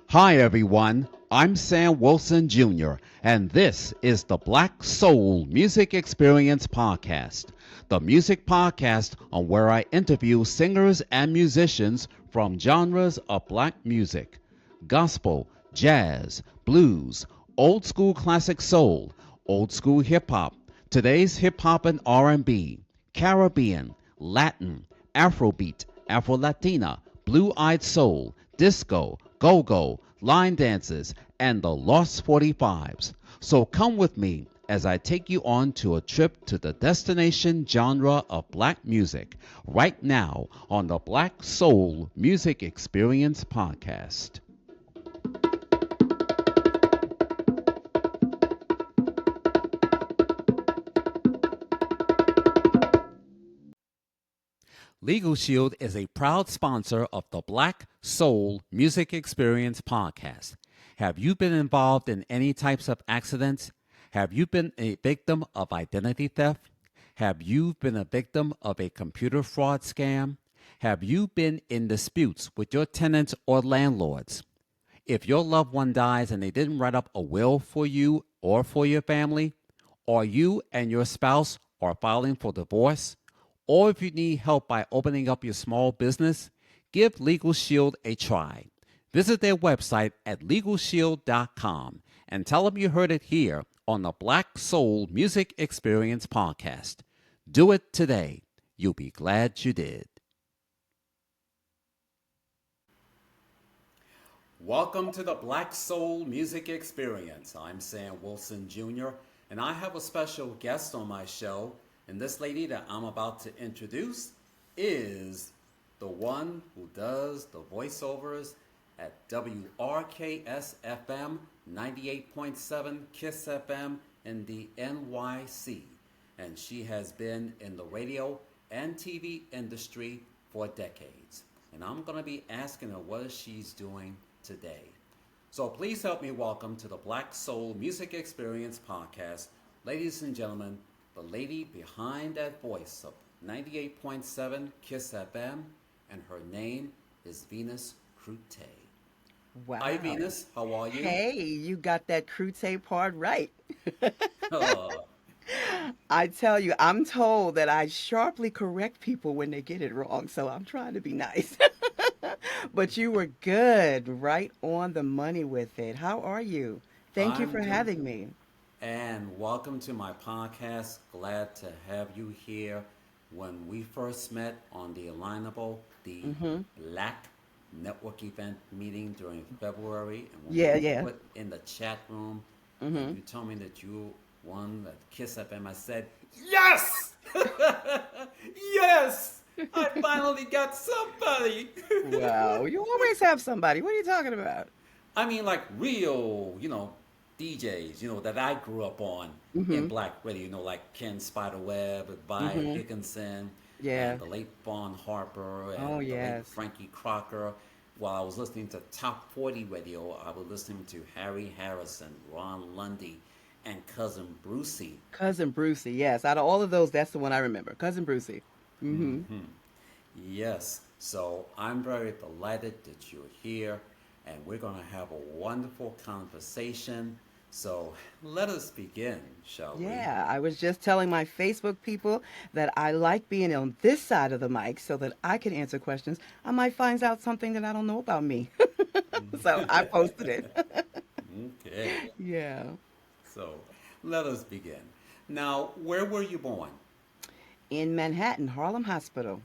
Hi, everyone. I'm Sam Wilson Jr., and this is the Black Soul Music Experience Podcast, the music podcast on where I interview singers and musicians from genres of black music: gospel, jazz, blues, old school classic soul, old school hip hop, today's hip hop and R&B, Caribbean, Latin, Afrobeat, Afro-Latina, blue-eyed soul, disco, go-go, line dances, and the Lost 45s. So come with me as I take you on to a trip to the destination genre of black music right now on the Black Soul Music Experience Podcast. Legal Shield is a proud sponsor of the Black Soul Music Experience Podcast. Have you been involved in any types of accidents? Have you been a victim of identity theft? Have you been a victim of a computer fraud scam? Have you been in disputes with your tenants or landlords? If your loved one dies and they didn't write up a will for you or for your family, or you and your spouse are filing for divorce, or if you need help by opening up your small business, give Legal Shield a try. Visit their website at LegalShield.com and tell them you heard it here on the Black Soul Music Experience Podcast. Do it today. You'll be glad you did. Welcome to the Black Soul Music Experience. I'm Sam Wilson Jr., and I have a special guest on my show. And this lady that I'm about to introduce is the one who does the voiceovers at WRKS FM 98.7 KISS FM in the NYC. And she has been in the radio and TV industry for decades. And I'm going to be asking her what she's doing today. So please help me welcome to the Black Soul Music Experience Podcast, ladies and gentlemen, the lady behind that voice of 98.7 KISS FM, and her name is Venus Crute. Wow. Hi, Venus. How are you? Hey, you got that crute part right. Oh, I tell you, I'm told that I sharply correct people when they get it wrong, so I'm trying to be nice. But you were good, right on the money with it. How are you? Thank you I'm for doing, having me. and welcome to my podcast. Glad to have you here. When we first met on the Alignable, the Mm-hmm. Black Network event meeting during February, and when Yeah, we yeah. put in the chat room, and Mm-hmm. you told me that you won the Kiss FM, I said, yes! Yes! I finally got somebody! Wow, you always have somebody. What are you talking about? I mean, like real, DJs, that I grew up on in Mm-hmm. black radio, like Ken Spiderweb, Vi Mm-hmm. Higginson, Yeah. and the late Vaughn Harper, Oh, and the late yes. Frankie Crocker. While I was listening to Top 40 radio, I was listening to Harry Harrison, Ron Lundy, and Cousin Brucey. Cousin Brucey, yes. Out of all of those, that's the one I remember. Cousin Brucey. Mm-hmm. Yes, so I'm very delighted that you're here, and we're going to have a wonderful conversation. So let us begin, shall we? Yeah, I was just telling my Facebook people that I like being on this side of the mic so that I can answer questions. I might find out something that I don't know about me. So I posted it. Okay, Yeah. so let us begin. Now, where were you born? In Manhattan, Harlem Hospital.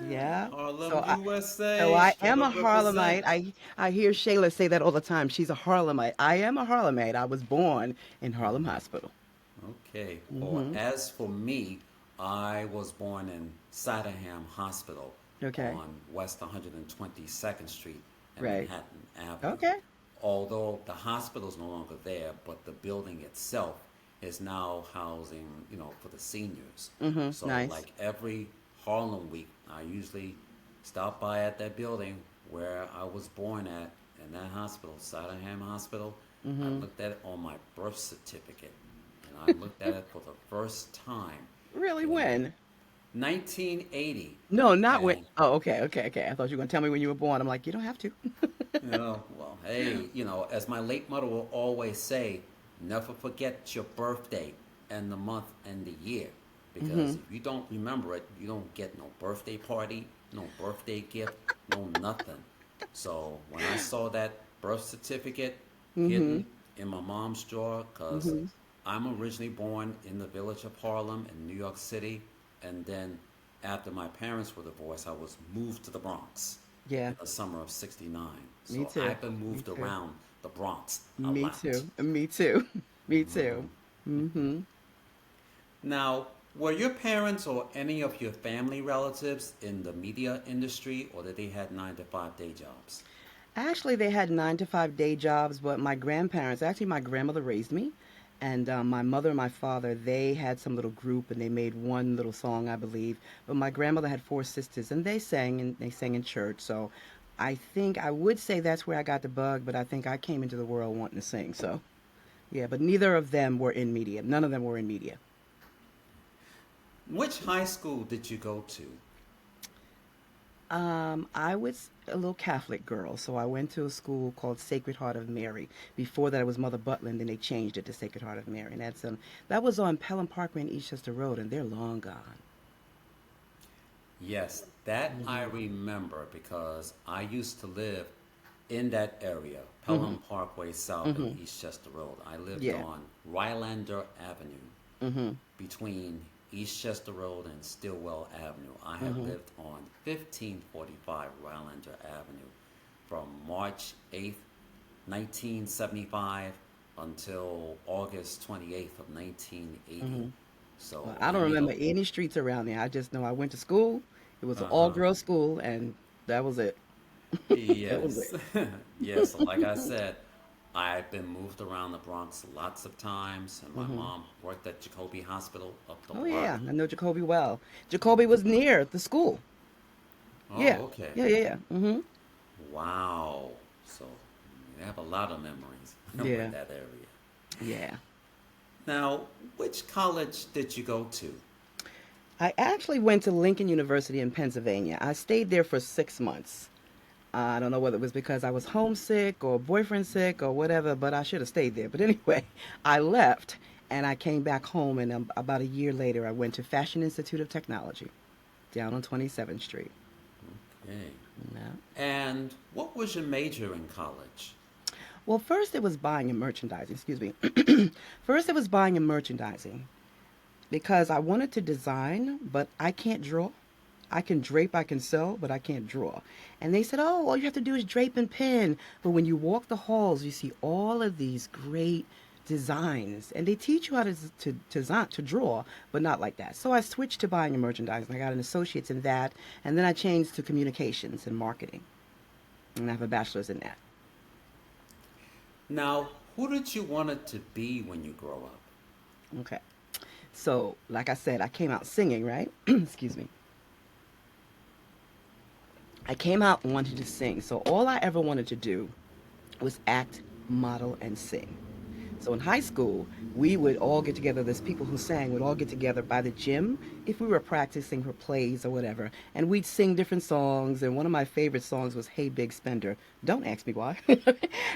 Yeah. Harlem, So I so USA, I straight am a up Harlemite. represent. I hear Shayla say that all the time. She's a Harlemite. I am a Harlemite. I was born in Harlem Hospital. Okay, or Mhm. as for me, I was born in Sydenham Hospital Okay. on West 122nd Street and Right. Manhattan Avenue. Okay. Although the hospital is no longer there, but the building itself is now housing, for the seniors. Mhm. So, Nice. like every Harlem week, I usually stop by at that building where I was born at in that hospital, Sydenham Hospital. I Mhm. looked at it on my birth certificate, and I looked at it for the first time Really in when? 1980. No, not when. And Oh, okay, okay, okay. I thought you were going to tell me when you were born. I'm like, you don't have to. Well, hey, as my late mother will always say, never forget your birthday and the month and the year. Because Hmm. if you don't remember it, you don't get no birthday party, no birthday gift, no nothing. So when I saw that birth certificate Hmm. hidden in my mom's drawer, because Hmm. I'm originally born in the village of Harlem in New York City, and then after my parents were divorced, I was moved to the Bronx Yeah, in the summer of '69. me So too. I've been Me moved too. around the Bronx a Me lot. too. Me too. Me too. Hmm. Now, were your parents or any of your family relatives in the media industry, or did they had 9 to 5 day jobs? Actually, they had 9 to 5 day jobs, but my grandparents, actually, my grandmother raised me, and my mother and my father, they had some little group, and they made one little song, I believe. But my grandmother had four sisters, and they sang in church. So, I think I would say that's where I got the bug, but I think I came into the world wanting to sing. So, yeah, but neither of them were in media. None of them were in media. Which high school did you go to? I was a little Catholic girl, so I went to a school called Sacred Heart of Mary. Before that, it was Mother Butler, and then they changed it to Sacred Heart of Mary. And that was on Pelham Parkway and Eastchester Road, and they're long gone. Yes, that I Hmm. remember because I used to live in that area, Hmm. Pelham Parkway South and Hmm. Eastchester Road. I lived Yeah. on Rylander Avenue Hmm. between Eastchester Road and Stillwell Avenue. I have Hmm. lived on 1545 Rylander Avenue from March 8th, 1975 until August 28th of 1980. Hmm. So Well, I I don't made a remember any streets around there. I just know I went to school. It was an uh-huh. all-girl school, and that was it. That was Yes. it. Yes, so like I said, I've been moved around the Bronx lots of times, and my Hmm. mom worked at Jacoby Hospital up the Oh yeah, block. I know Jacoby well. Jacoby was near the school. Yeah. Oh, okay. Yeah. Yeah. Yeah. Hmm. Wow. So you have a lot of memories with Yeah. that area. Yeah. Now, which college did you go to? I actually went to Lincoln University in Pennsylvania. I stayed there for 6 months. I don't know whether it was because I was homesick or boyfriend sick or whatever, but I should have stayed there. But anyway, I left and I came back home, and about a year later, I went to Fashion Institute of Technology down on 27th Street. Okay. Yeah. And what was your major in college? Well, first it was buying and merchandising. Excuse me. First it was buying and merchandising because I wanted to design, but I can't draw. I can drape, I can sew, but I can't draw. And they said, oh, all you have to do is drape and pin. But when you walk the halls, you see all of these great designs. And they teach you how to draw, but not like that. So I switched to buying and merchandising. I got an associate's in that. And then I changed to communications and marketing. And I have a bachelor's in that. Now, who did you want it to be when you grow up? Okay. So, like I said, I came out singing, right? Excuse me. I came out wanting to sing. So, all I ever wanted to do was act, model, and sing. So, in high school, we would all get together. There's people who sang, would all get together by the gym if we were practicing for plays or whatever. And we'd sing different songs. And one of my favorite songs was Hey Big Spender. Don't ask me why.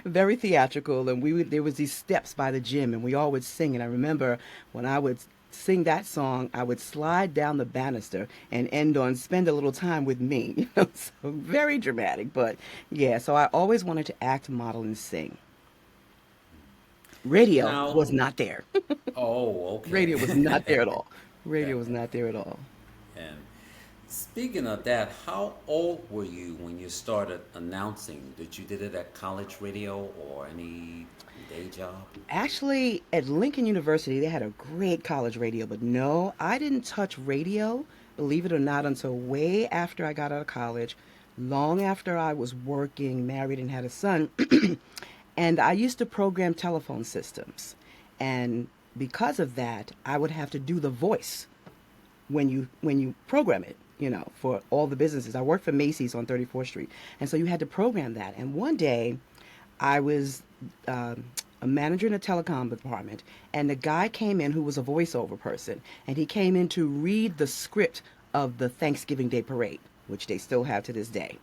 Very theatrical. And there was these steps by the gym, and we all would sing. And I remember when I would sing that song, I would slide down the banister and end on spend a little time with me. So very dramatic, but yeah. So I always wanted to act, model, and sing. Radio Now, was not there. oh, Radio was not okay. there at all. Radio was not there at all. And speaking of that, how old were you when you started announcing? Did you did it at college radio or any day job? Actually, at Lincoln University, they had a great college radio, but no, I didn't touch radio, believe it or not, until way after I got out of college, long after I was working, married, and had a son. And I used to program telephone systems. And because of that, I would have to do the voice when you program it, for all the businesses. I worked for Macy's on 34th Street, and so you had to program that. And one day, I was a manager in a telecom department, and the guy came in who was a voiceover person, and he came in to read the script of the Thanksgiving Day parade, which they still have to this day.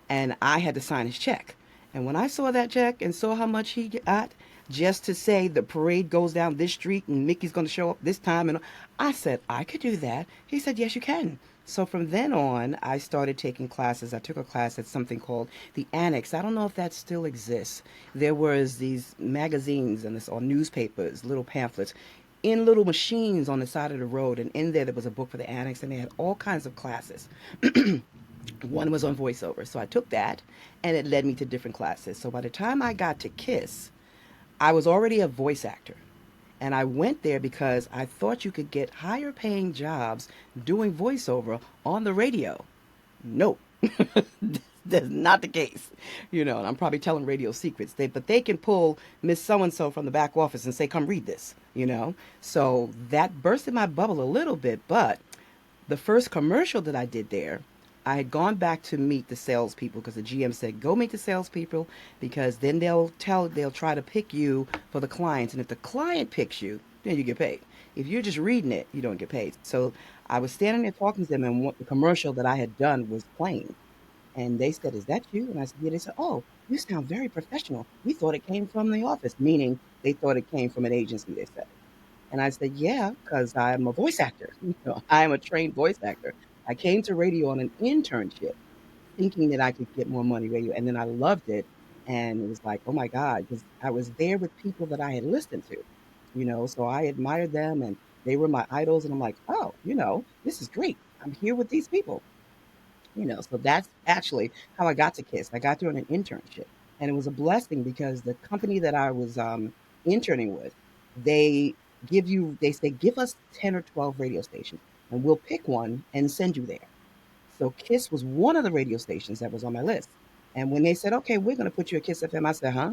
And I had to sign his check. And when I saw that check and saw how much he got, just to say the parade goes down this street and Mickey's going to show up this time, and I said I could do that. He said, yes, you can. So from then on, I started taking classes. I took a class at something called the Annex. I don't know if that still exists. There was these magazines and this or newspapers, little pamphlets in little machines on the side of the road, and in there was a book for the Annex, and they had all kinds of classes. One was on voiceover, so I took that, and it led me to different classes. So by the time I got to KISS, I was already a voice actor. And I went there because I thought you could get higher paying jobs doing voiceover on the radio. No, that's not the case. And I'm probably telling radio secrets. But they can pull Miss So and so from the back office and say, come read this. So that bursted my bubble a little bit. But the first commercial that I did there, I had gone back to meet the salespeople because the GM said, go meet the salespeople because then they'll try to pick you for the clients. And if the client picks you, then you get paid. If you're just reading it, you don't get paid. So I was standing there talking to them, and what the commercial that I had done was playing. And they said, is that you? And I said, yeah. They said, oh, you sound very professional. We thought it came from the office, meaning they thought it came from an agency, they said. And I said, yeah, because I'm a voice actor. I am a trained voice actor. I came to radio on an internship thinking that I could get more money radio. And then I loved it. And it was like, oh my God, because I was there with people that I had listened to. So I admired them and they were my idols. And I'm like, oh, this is great. I'm here with these people. So that's actually how I got to KISS. I got there on an internship. And it was a blessing because the company that I was interning with, they they say, give us 10 or 12 radio stations and we'll pick one and send you there. So KISS was one of the radio stations that was on my list. And when they said, okay, we're going to put you at KISS FM, I said, huh?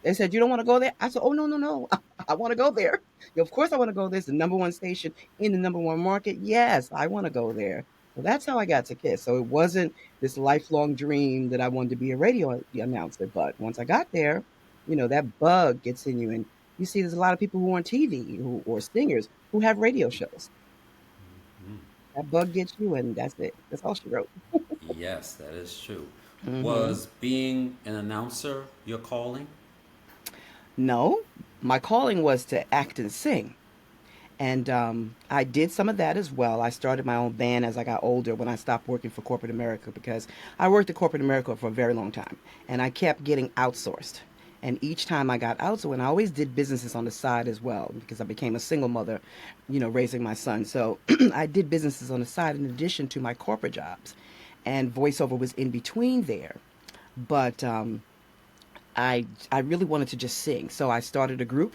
They said, you don't want to go there? I said, oh, no, no, no. I want to go there. Of course I want to go there. It's the number one station in the number one market. Yes, I want to go there. So that's how I got to KISS. So it wasn't this lifelong dream that I wanted to be a radio announcer. But once I got there, that bug gets in you. And you see there's a lot of people who are on TV or singers who have radio shows. That bug gets you, and that's it. That's all she wrote. Yes, that is true. Hmm. Was being an announcer your calling? No, my calling was to act and sing. And I did some of that as well. I started my own band as I got older when I stopped working for corporate America because I worked at corporate America for a very long time and I kept getting outsourced. And each time I got outsourced, and I always did businesses on the side as well because I became a single mother, raising my son. So I did businesses on the side in addition to my corporate jobs. And voiceover was in between there. But I really wanted to just sing. So I started a group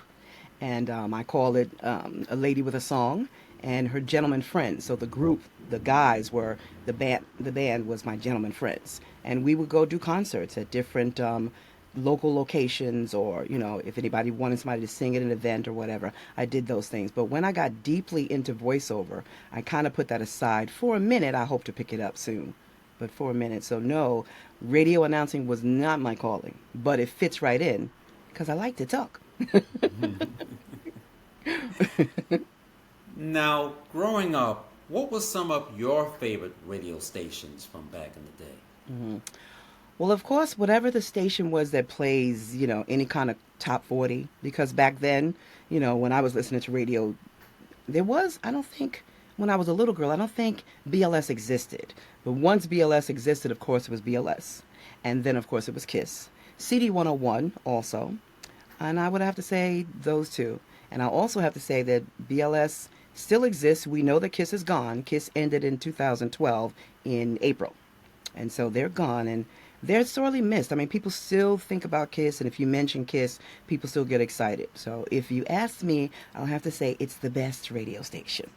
and I call it A Lady with a Song and Her Gentleman Friends. So the group, the guys were the band. The band was my gentleman friends, and we would go do concerts at different local locations, or if anybody wanted somebody to sing at an event or whatever, I did those things. But when I got deeply into voiceover, I kind of put that aside for a minute. I hope to pick it up soon. But for a minute. So, no, radio announcing was not my calling, but it fits right in because I like to talk. Now, growing up, what were some of your favorite radio stations from back in the day? Mhm. Well, of course, whatever the station was that plays, any kind of top 40, because back then, when I was listening to radio, there was, I don't think, when I was a little girl, I don't think BLS existed. But once BLS existed, of course, it was BLS. And then, of course, it was KISS. CD 101 also. And I would have to say those two. And I also have to say that BLS still exists. We know that KISS is gone. KISS ended in 2012 in April. And so they're gone and they're sorely missed. I mean, people still think about KISS, and if you mention KISS, people still get excited. So if you ask me, I'll have to say it's the best radio station.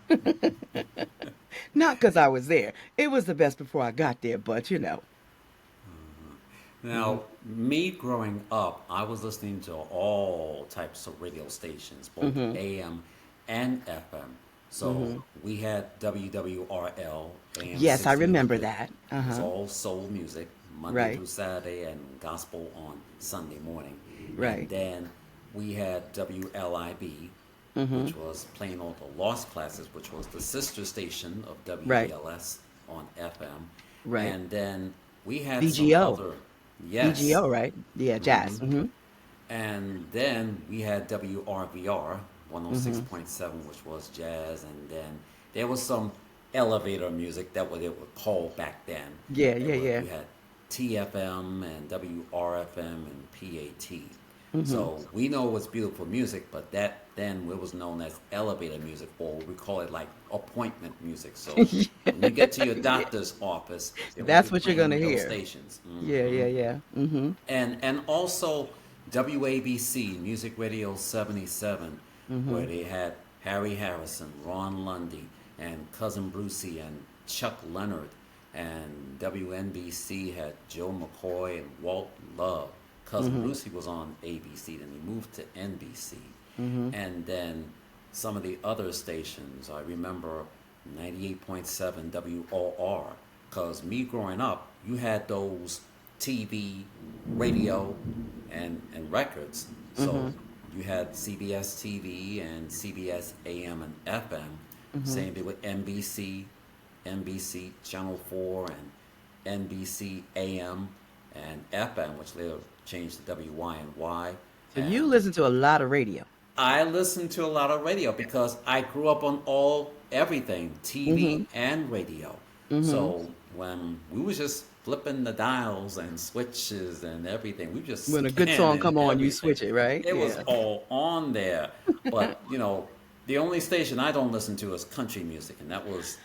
Not because I was there. It was the best before I got there, but. Hmm. Now, me growing up, I was listening to all types of radio stations, both Hmm. AM and FM. So Hmm. we had WWRL, AM Yes, I remember 1600. that. It's Uh-huh. all soul music, Monday Right, through Saturday, and gospel on Sunday morning. And right. then we had WLIB, Hmm. which was playing all the Lost Classes, which was the sister station of Right, WBLS on FM. right. And then we had some VGO. other. Yes. EGO, right? Yeah, Hmm. jazz. Mm-hmm. And then we had WRVR Mm-hmm. 106.7, which was jazz. And then there was some elevator music that what it was called back then. Yeah, It yeah, was, yeah. you had TFM and WRFM and PAT. Mm-hmm. So we know it was beautiful music, but that then it was known as elevator music, or we call it like appointment music. So when you get to your Yeah. doctor's office, they will be That's what you're gonna playing those hear. stations. Yeah, Hmm. yeah, yeah. Mm-hmm. And also WABC Music Radio 77, Mm-hmm. where they had Harry Harrison, Ron Lundy, and Cousin Brucey and Chuck Leonard, and WNBC had Joe McCoy and Walt Love. Cousin Mm-hmm. Brucey was on ABC, then he moved to NBC, Mm-hmm. and then some of the other stations. I remember 98.7 WOR, because me growing up, you had those TV, radio, and records. Mm-hmm. So you had CBS TV and CBS AM and FM. Mm-hmm. Same thing with NBC Channel 4 and NBC AM and FM, which later changed to WYNY. So you And listen to a lot of radio. I listen to a lot of radio because I grew up on all everything, Mm-hmm. TV and radio. Mm-hmm. So when we was just flipping the dials and switches and everything, we just When a good song scanning come on, you everything. switch it, right? It was Yeah. all on there. But the only station I don't listen to is country music, and that was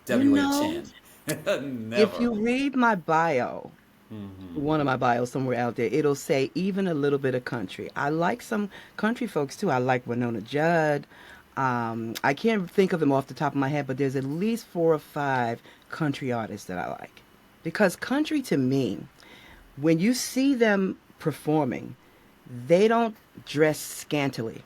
You know, WHN. if Never. you read my bio, Hmm. one of my bios somewhere out there, it'll say even a little bit of country. I like some country folks too. I like Winona Judd. I can't think of them off the top of my head, but there's at least four or five country artists that I like. Because country to me, when you see them performing, they don't dress scantily.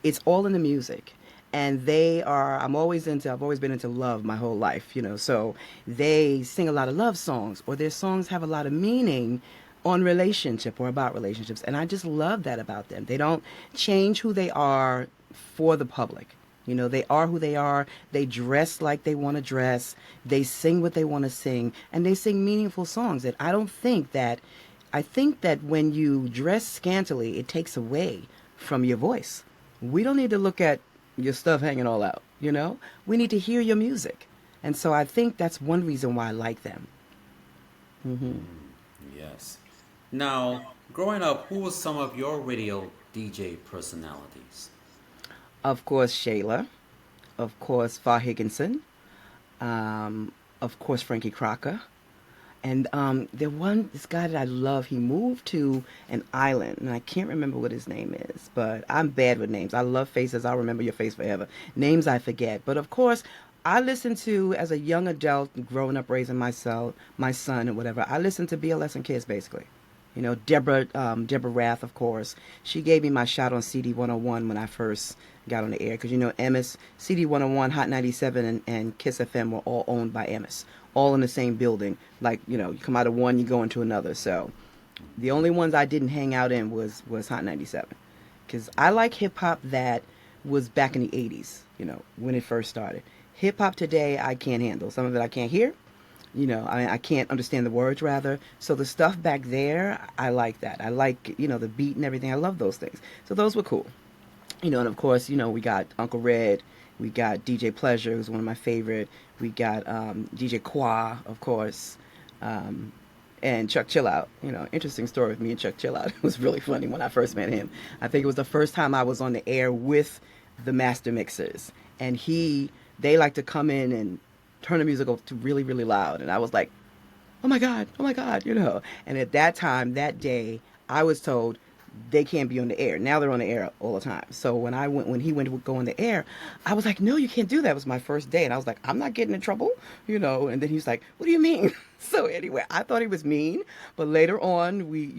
It's all in the music. And I've always been into love my whole life, so they sing a lot of love songs, or their songs have a lot of meaning on relationship or about relationships. And I just love that about them. They don't change who they are for the public. They are who they are. They dress like they want to dress. They sing what they want to sing. And they sing meaningful songs. And I think that when you dress scantily, it takes away from your voice. We don't need to look at your stuff hanging all out. We need to hear your music. And so I think that's one reason why I like them. Hmm. Yes. Now, growing up, who was some of your radio DJ personalities? Of course, Shayla. Of course, Far Higginson. Um, of course, Frankie Crocker. And this guy that I love, he moved to an island, and I can't remember what his name is, but I'm bad with names. I love faces. I'll remember your face forever. Names I forget. But of course, I listened to, as a young adult, growing up, raising my son, and whatever, I listened to BLS and Kids, basically. Deborah Rath, of course. She gave me my shot on CD 101 when I first got on the air. Because, Emmis, CD 101, Hot 97, and Kiss FM were all owned by Emmis. All in the same building. Like, you come out of one, you go into another. So the only ones I didn't hang out in was Hot 97. Because I like hip hop that was back in the 80s, when it first started. Hip hop today, I can't handle. Some of it I can't hear. I can't understand the words, rather. So the stuff back there, I like that. I like, the beat and everything. I love those things. So those were cool. And of course, we got Uncle Red. We got DJ Pleasure, who's one of my favorite. We got DJ Qua, of course. Um, and Chuck Chillout. Interesting story with me and Chuck Chillout. It was really funny when I first met him. I think it was the first time I was on the air with the master mixers. And they like to come in and turn the music up to really, really loud. And I was like, oh my God. And at that time, that day, I was told they can't be on the air. Now they're on the air all the time. So when he went to go on the air, I was like, no, you can't do that. It was my first day. And I was like, I'm not getting in trouble. And then he was like, what do you mean? So anyway, I thought he was mean. But later on, we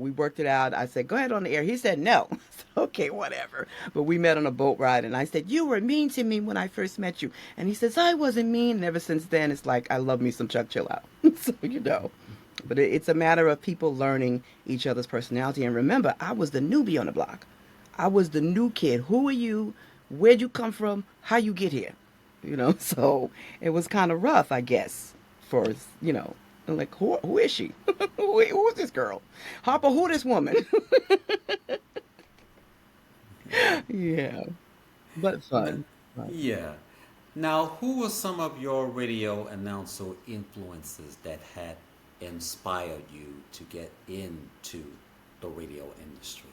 worked it out. I said, go ahead on the air. He said, no. I said, okay, whatever. But we met on a boat ride. And I said, you were mean to me when I first met you. And he says, I wasn't mean. And ever since then, it's like, I love me some Chuck Chill Out. So. But it's a matter of people learning each other's personality. And remember, I was the newbie on the block. I was the new kid. Who are you? Where'd you come from? How you get here? So it was kind of rough, I guess, for, I'm like, who is she? Who is this girl? Harper, who this woman? Yeah, but N- fun. Fun. yeah. Now, who were some of your radio announcer influences that had inspired you to get into the radio industry?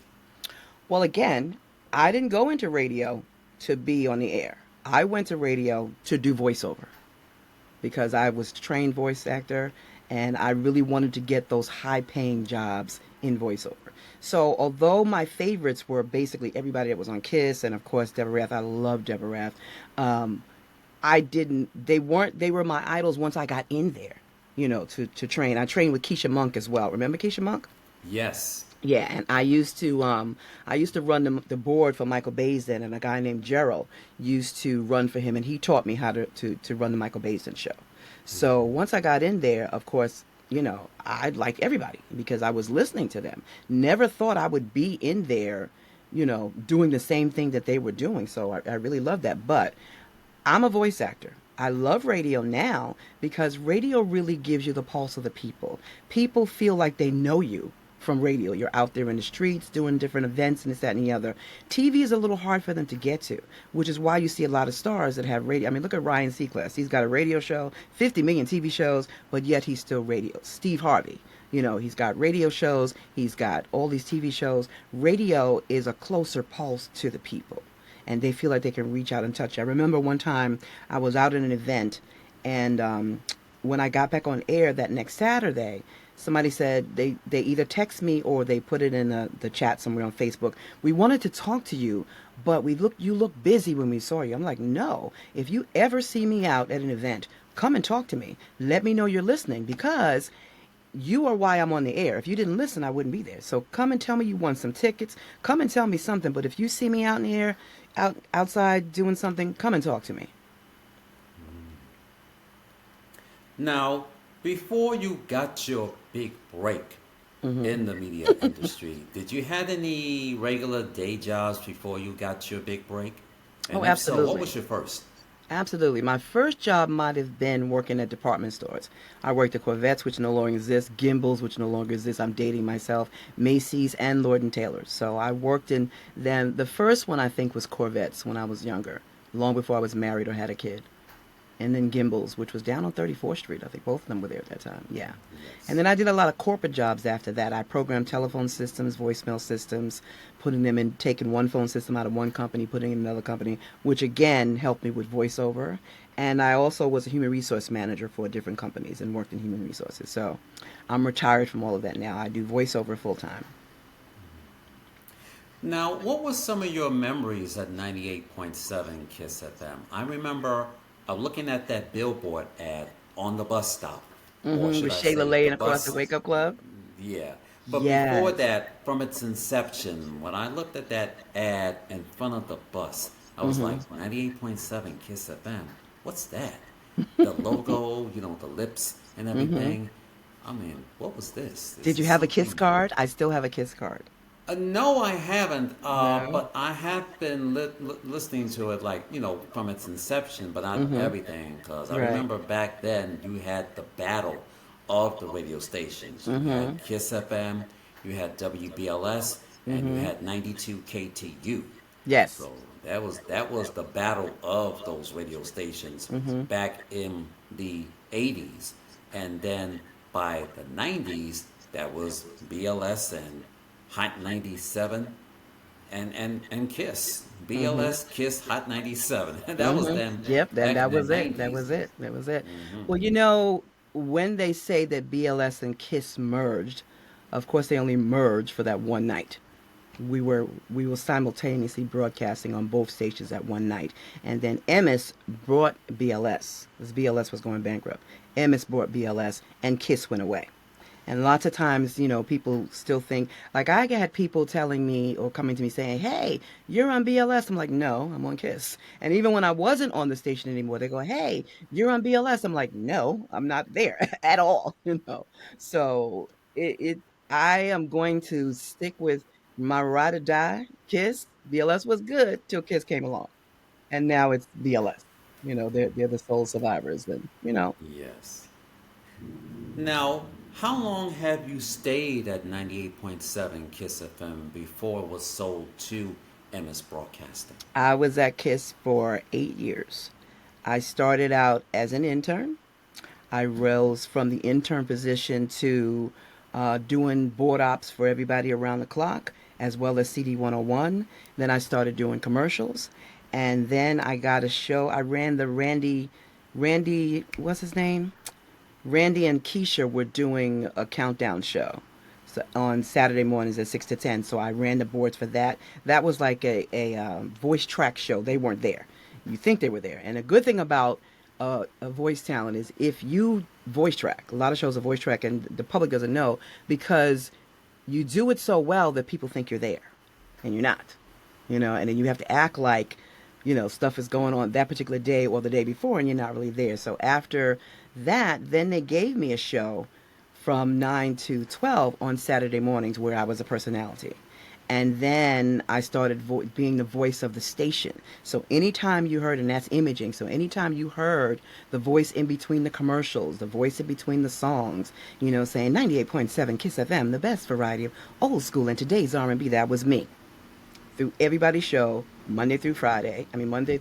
Well, again, I didn't go into radio to be on the air. I went to radio to do voiceover because I was a trained voice actor and I really wanted to get those high paying jobs in voiceover. So, although my favorites were basically everybody that was on Kiss and, of course, Deborah Rath, I love Deborah Rath. Um, I didn't, they were my idols once I got in there, to train. I trained with Keisha Monk as well. Remember Keisha Monk? Yes. Yeah, and I used to run the board for Michael Baisden, and a guy named Gerald used to run for him, and he taught me how to run the Michael Baisden show. So once I got in there, of course, I liked everybody because I was listening to them. Never thought I would be in there, doing the same thing that they were doing. So I really love that. But I'm a voice actor. I love radio now because radio really gives you the pulse of the people. People feel like they know you from radio. You're out there in the streets doing different events and this, that, and the other. TV is a little hard for them to get to, which is why you see a lot of stars that have radio. I mean, look at Ryan Seacrest. He's got a radio show, 50 million TV shows, but yet he's still radio. Steve Harvey. He's got radio shows, he's got all these TV shows. Radio is a closer pulse to the people and they feel like they can reach out and touch you. I remember one time I was out at an event, and when I got back on air that next Saturday, somebody said they either text me or they put it in the chat somewhere on Facebook. We wanted to talk to you, but you look busy when we saw you. I'm like, no. If you ever see me out at an event, come and talk to me. Let me know you're listening because you are why I'm on the air. If you didn't listen, I wouldn't be there. So come and tell me you won some tickets. Come and tell me something. But if you see me out in the air, outside doing something, come and talk to me. Now, before you got your big break Hmm. in the media industry, did you had any regular day jobs before you got your big break? Oh, And if so, what absolutely. was your first? Absolutely. My first job might have been working at department stores. I worked at Corvettes, which no longer exists, Gimbals, which no longer exists. I'm dating myself, Macy's, and Lord and Taylor's. So I worked in them. The first one I think was Corvettes when I was younger, long before I was married or had a kid. And then Gimbals, which was down on 34th Street. I think both of them were there at that time. Yeah. And Yes. then I did a lot of corporate jobs after that. I programmed telephone systems, voicemail systems, putting them in, taking one phone system out of one company, putting it in another company, which again helped me with voiceover. And I also was a human resource manager for different companies and worked in human resources. So I'm retired from all of that now. I do voiceover full time. Now, what was some of your memories at 98.7 Kiss FM? I remember looking at that billboard ad on the bus stop, or With should I Shayla say the Lane across the bus. Wake Up Club. Yeah. But before Yes. that, from its inception, when I looked at that ad in front of the bus, I was Hmm. like, 98.7 Kiss FM. What's that? The logo, the lips and Hmm. everything. I mean, what was this? Did This you is have a Kiss something. card? I still have a Kiss card. No, I haven't. No. But I have been listening to it, like, from its inception, but not Hmm. everything. Because I Right. remember back then you had the battle of the radio stations. You Hmm. had Kiss FM, you had WBLS, and you Hmm. had 92 KTU. Yes. So that was the battle of those radio stations Hmm. back in the 80s. And then by the 90s, that was BLS and Hot 97 and Kiss. Hmm. BLS, Kiss, Hot 97. And that was Hmm. them Yep. Then back in that the was it. That 90s. was it. That was it. Hmm. Well, when they say that BLS and Kiss merged, of course they only merged for that one night. We were simultaneously broadcasting on both stations at one night, and then Emmis brought BLS because BLS was going bankrupt. Emmis brought BLS, and Kiss went away. And lots of times, people still think, like I had people telling me or coming to me saying, hey, you're on BLS. I'm like, no, I'm on KISS. And even when I wasn't on the station anymore, they go, hey, you're on BLS. I'm like, no, I'm not there at all. So I am going to stick with my ride or die KISS. BLS was good till KISS came along. And now it's BLS. They're the sole survivors. And. Yes. Now, how long have you stayed at 98.7 Kiss FM before it was sold to Emmis Broadcasting? I was at KISS for 8 years. I started out as an intern. I rose from the intern position to doing board ops for everybody around the clock, as well as CD 101. Then I started doing commercials. And then I got a show. I ran the Randy, what's his name? Randy and Keisha were doing a countdown show, so on Saturday mornings at 6 to 10. So I ran the boards for that. That was like a voice track show. They weren't there. You think they were there. And a good thing about a voice talent is if you voice track, a lot of shows are voice track and the public doesn't know because you do it so well that people think you're there and you're not. And then you have to act like, stuff is going on that particular day or the day before and you're not really there. So after that, then they gave me a show from 9 to 12 on Saturday mornings where I was a personality. And then I started being the voice of the station. So anytime you heard, and that's imaging, so anytime you heard the voice in between the commercials, the voice in between the songs, saying 98.7 Kiss FM, the best variety of old school and today's R&B, that was me. Through everybody's show, Monday through Friday. Monday,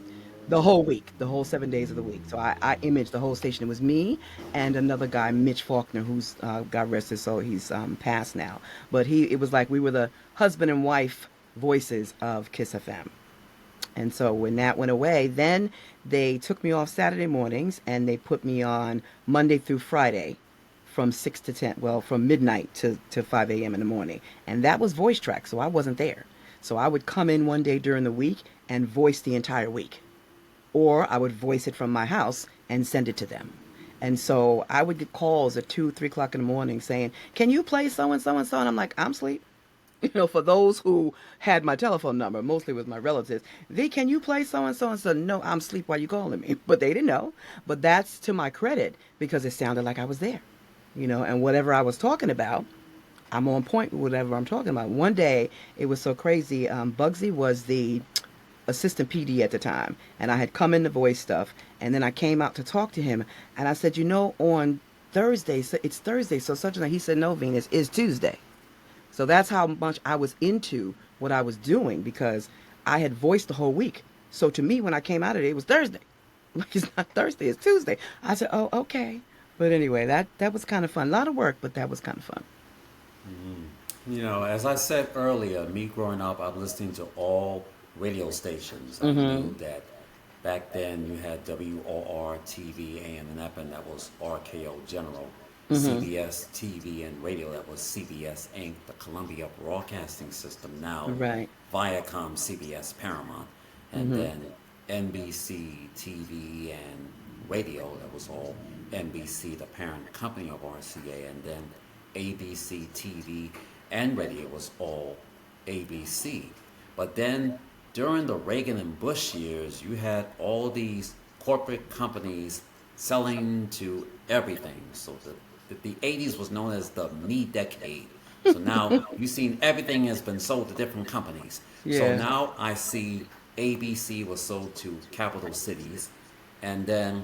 the whole week, the whole 7 days of the week. So I imaged the whole station. It was me and another guy, Mitch Faulkner, who's God rest his soul, he's passed now. But it was like we were the husband and wife voices of Kiss FM. And so when that went away, then they took me off Saturday mornings and they put me on Monday through Friday from 6 to 10, well, from midnight to 5 a.m. in the morning. And that was voice track, so I wasn't there. So I would come in one day during the week and voice the entire week. Or I would voice it from my house and send it to them. And so I would get calls at 2, 3 o'clock in the morning saying, can you play so-and-so and so? And I'm like, I'm asleep. For those who had my telephone number, mostly with my relatives, can you play so-and-so? And so, no, I'm asleep while you calling me. But they didn't know. But that's to my credit because it sounded like I was there. And whatever I was talking about, I'm on point with whatever I'm talking about. One day, it was so crazy. Bugsy was the assistant PD at the time, and I had come in to voice stuff, and then I came out to talk to him, and I said, on Thursday, so it's Thursday, so such and that. He said, no, Venus, it's Tuesday. So that's how much I was into what I was doing because I had voiced the whole week. So to me, when I came out of it, it was Thursday. Like, it's not Thursday, it's Tuesday. I said, oh, okay. But anyway, that was kind of fun. A lot of work, but that was kind of fun. As I said earlier, me growing up, I was listening to all radio stations. I knew that back then you had WRKS AM and FM, that was RKO General. CBS TV and radio, that was CBS Inc., the Columbia Broadcasting System, now Right. Viacom, CBS, Paramount. And then NBC TV and radio, that was all NBC, the parent company of RCA. And then ABC TV and radio was all ABC. But then during the Reagan and Bush years, you had all these corporate companies selling to everything. So the 80s was known as the me decade. So now you've seen everything has been sold to different companies. Yeah. So now I see ABC was sold to Capital Cities, and then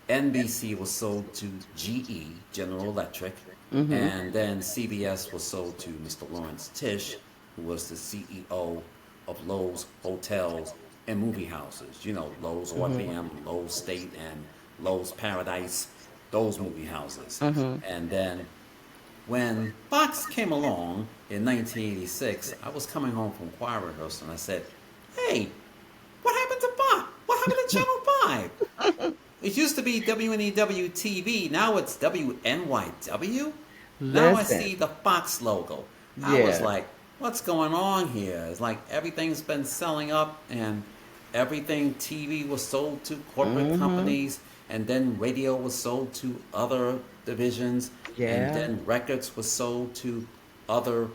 NBC was sold to GE, General Electric, and then CBS was sold to Mr. Lawrence Tisch, who was the CEO of Lowe's Hotels and Movie Houses. Lowe's ORPM, Lowe's State, and Lowe's Paradise, those movie houses. And then when Fox came along in 1986, I was coming home from choir rehearsal and I said, hey, what happened to Fox? What happened to Channel 5? It used to be WNEW TV. Now it's WNYW. Now I Listen. see the Fox logo. I was Yeah. like, what's going on here? It's like everything's been selling up and everything TV was sold to corporate companies, and then radio was sold to other divisions, Yeah. and then records was sold to other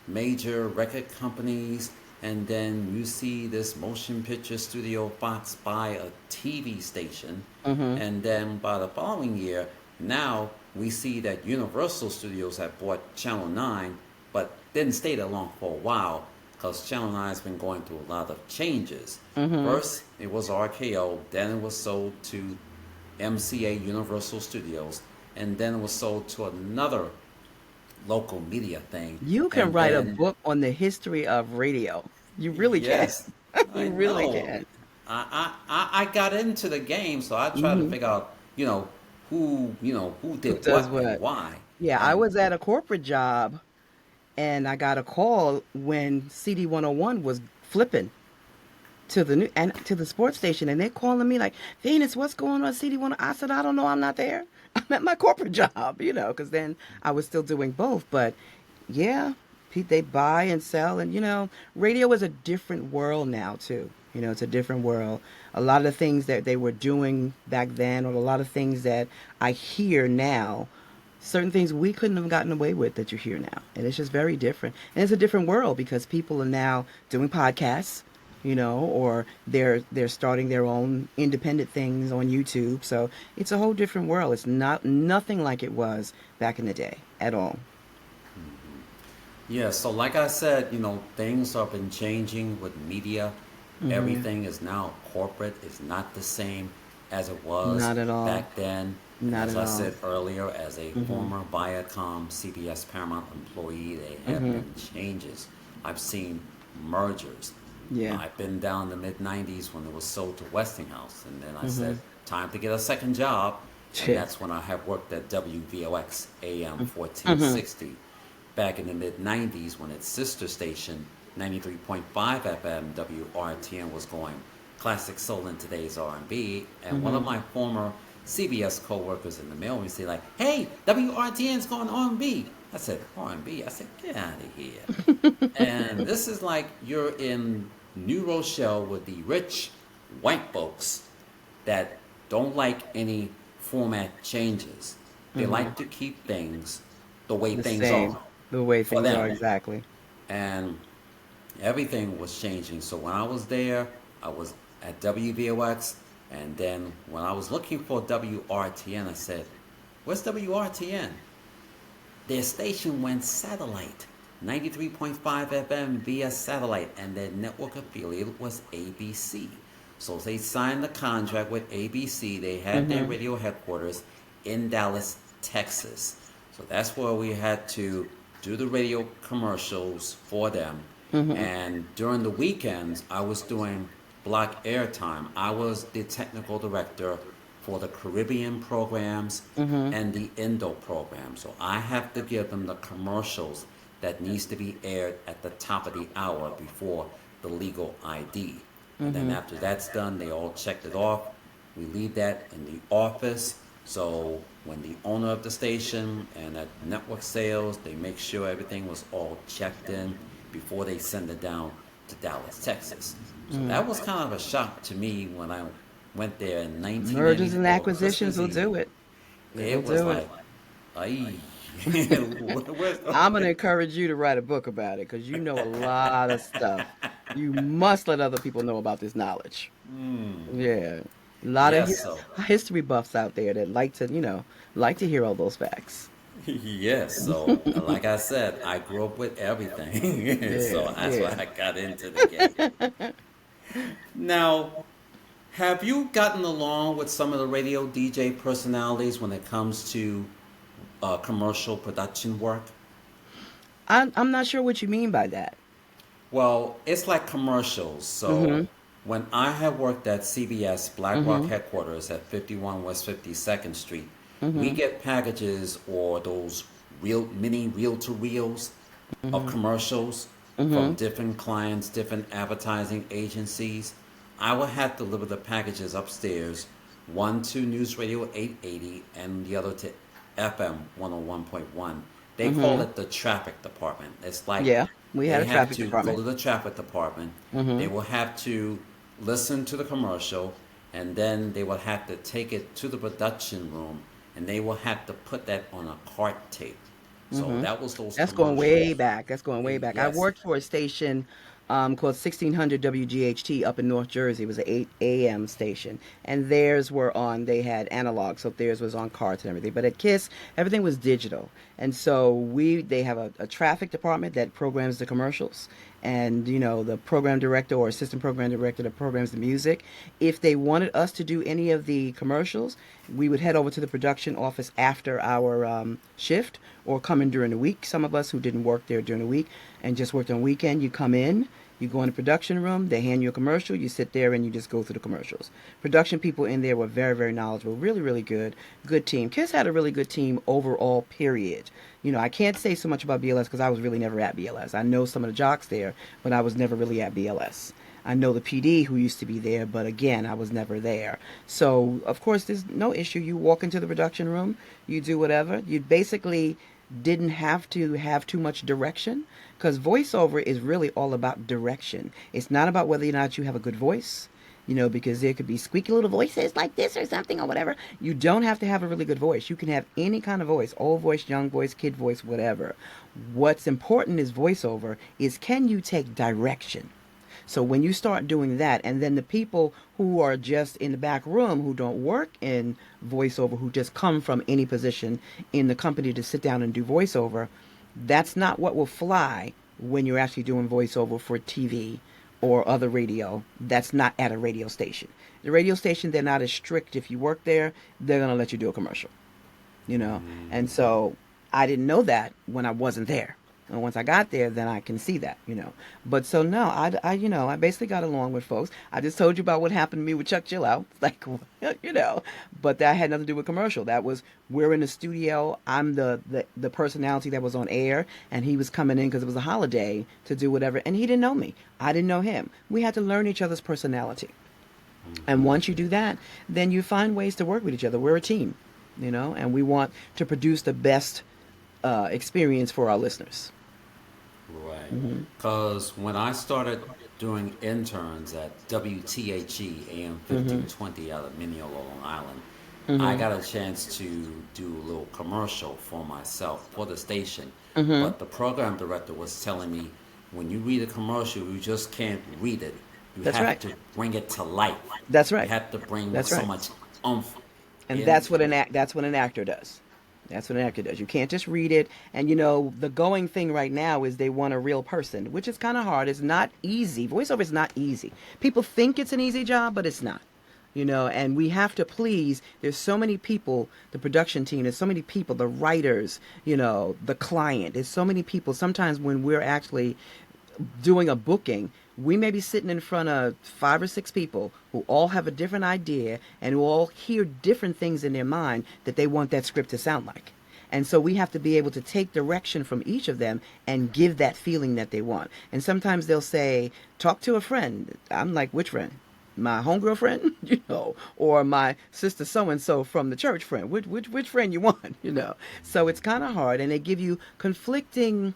major record companies, and then you see this motion picture studio Fox buy a TV station, and then by the following year, now we see that Universal Studios have bought Channel 9, but didn't stay that long for a while because Channel 9 has been going through a lot of changes. First, it was RKO, then it was sold to MCA Universal Studios, and then it was sold to another local media thing, You can and write a then book on the history of radio. You really can. yes, I You really know. can. I got into the game, so I tried to Hmm. figure out, who Who did does what and what? why, Yeah, I and was at a corporate job and I got a call when CD 101 was flipping to the new and to the sports station, and they're calling me like, Venus, what's going on CD 1? I said, I don't know, I'm not there. I'm at my corporate job, because then I was still doing both. But yeah, they buy and sell, and radio is a different world now too. It's a different world. A lot of the things that they were doing back then, or a lot of things that I hear now, certain things we couldn't have gotten away with that you hear now. And it's just very different. And it's a different world because people are now doing podcasts, or they're starting their own independent things on YouTube. So it's a whole different world. It's not nothing like it was back in the day at all. yeah. So like I said, things have been changing with media. Hmm. Everything is now corporate. It's not the same as it was Not at all. back then. And Not as at I all. said earlier, as a Hmm. former Viacom CBS Paramount employee, there have Hmm. been changes. I've seen mergers. Yeah. I've been down in the mid 90s when it was sold to Westinghouse. And then I Hmm. said, time to get a second job. And Yeah. that's when I have worked at WVOX AM Hmm. 1460 back in the mid 90s when its sister station, 93.5 FM WRTN, was going classic soul in today's R&B. And one of Hmm. my former CBS co-workers in the mail would say like, hey, WRTN's going R&B. I said, R&B? I said, get out of here. And this is like you're in New Rochelle with the rich white folks that don't like any format changes. They Hmm. like to keep things the way The things same. are The way for things are, them. exactly. And everything was changing. So when I was there, I was at WVOX. And then when I was looking for WRTN, I said, where's WRTN? Their station went satellite, 93.5 FM via satellite, and their network affiliate was ABC. So they signed the contract with ABC. They had their Hmm. radio headquarters in Dallas, Texas. So that's where we had to do the radio commercials for them. Hmm. And during the weekends, I was doing block airtime. I was the technical director for the Caribbean programs Hmm. and the Indo program. So I have to give them the commercials that needs to be aired at the top of the hour before the legal ID. And then Hmm. after that's done, they all checked it off. We leave that in the office. So when the owner of the station and at network sales, they make sure everything was all checked in before they send it down to Dallas, Texas. So Hmm. that was kind of a shock to me when I went there in Mergers and 1994, acquisitions Christmas will Eve. do it. They will It was do it. like, ay, where's the... I'm going to encourage you to write a book about it because you know a lot of stuff. You must let other people know about this knowledge. Yeah. A lot of Yes, so history buffs out there that like to hear all those facts. yes, so like I said, I grew up with everything, Yeah, so that's why yeah. I got into the game. Now, have you gotten along with some of the radio DJ personalities when it comes to commercial production work? I'm not sure what you mean by that. Well, it's like commercials. So Mm-hmm. when I have worked at CBS Black Rock Mm-hmm. headquarters at 51 West 52nd Street, we Mm-hmm. get packages or those real mini reel to reels of Mm-hmm. commercials from Mm-hmm. different clients, different advertising agencies. I will have to deliver the packages upstairs, one to News Radio 880 and the other to FM 101.1. They call Mm-hmm. it the traffic department. It's like Yeah. We had they a have traffic to go department. to the traffic department. They Mm-hmm. will have to listen to the commercial, and then they will have to take it to the production room, and they will have to put that on a cart tape. So Mm-hmm. that was those That's going way commercials. back. That's going way back. I Yes. worked for a station called 1600 WGHT up in North Jersey. It was an 8 a.m. station. And theirs were on, they had analog, so theirs was on cards and everything. But at KISS, everything was digital. And so they have a traffic department that programs the commercials. and the program director or assistant program director that programs the music, if they wanted us to do any of the commercials, we would head over to the production office after our shift or come in during the week. Some of us who didn't work there during the week and just worked on weekend, you come in, you go in the production room, they hand you a commercial, you sit there and you just go through the commercials. Production people in there were very, very knowledgeable, really, really good. Good team. Kids had a really good team overall, period. I can't say so much about BLS because I was really never at BLS. I know some of the jocks there, but I was never really at BLS. I know the PD who used to be there, but again, I was never there. So, of course, there's no issue. You walk into the production room, you do whatever. You basically didn't have to have too much direction because voiceover is really all about direction. It's not about whether or not you have a good voice, because there could be squeaky little voices like this or something or whatever. You don't have to have a really good voice. You can have any kind of voice, old voice, young voice, kid voice, whatever. What's important is voiceover is, can you take direction? So when you start doing that, and then the people who are just in the back room who don't work in voiceover, who just come from any position in the company to sit down and do voiceover, that's not what will fly when you're actually doing voiceover for TV or other radio. That's not at a radio station. The radio station, they're not as strict. If you work there, they're going to let you do a commercial, you know. And so I didn't know that when I wasn't there. And once I got there, then I can see that. But so no, I basically got along with folks. I just told you about what happened to me with Chuck Chill Out, like, but that had nothing to do with commercial. That was, we're in the studio. I'm the personality that was on air, and he was coming in because it was a holiday to do whatever, and he didn't know me. I didn't know him. We had to learn each other's personality. And once you do that, then you find ways to work with each other. We're a team, and we want to produce the best experience for our listeners. Right. Because when I started doing interns at WTHE AM Mm-hmm. 1520 out of Mineola, Long Island, I Mm-hmm. got a chance to do a little commercial for myself for the station. Mm-hmm. But the program director was telling me, when you read a commercial, you just can't read it. You That's have right. to bring it to life. That's You right. have to bring That's so right. much oomph And into it. that's what an actor does. That's what an actor does. You can't just read it. And the going thing right now is they want a real person, which is kind of hard. It's not easy. Voiceover is not easy. People think it's an easy job, but it's not. And we have to please. There's so many people, the production team, there's so many people, the writers, the client. There's so many people. Sometimes when we're actually doing a booking, we may be sitting in front of 5 or 6 people who all have a different idea and who all hear different things in their mind that they want that script to sound like. And so we have to be able to take direction from each of them and give that feeling that they want. And sometimes they'll say, talk to a friend. I'm like, which friend? My homegirl friend, or my sister so and so from the church friend. Which friend you want, So it's kind of hard, and they give you conflicting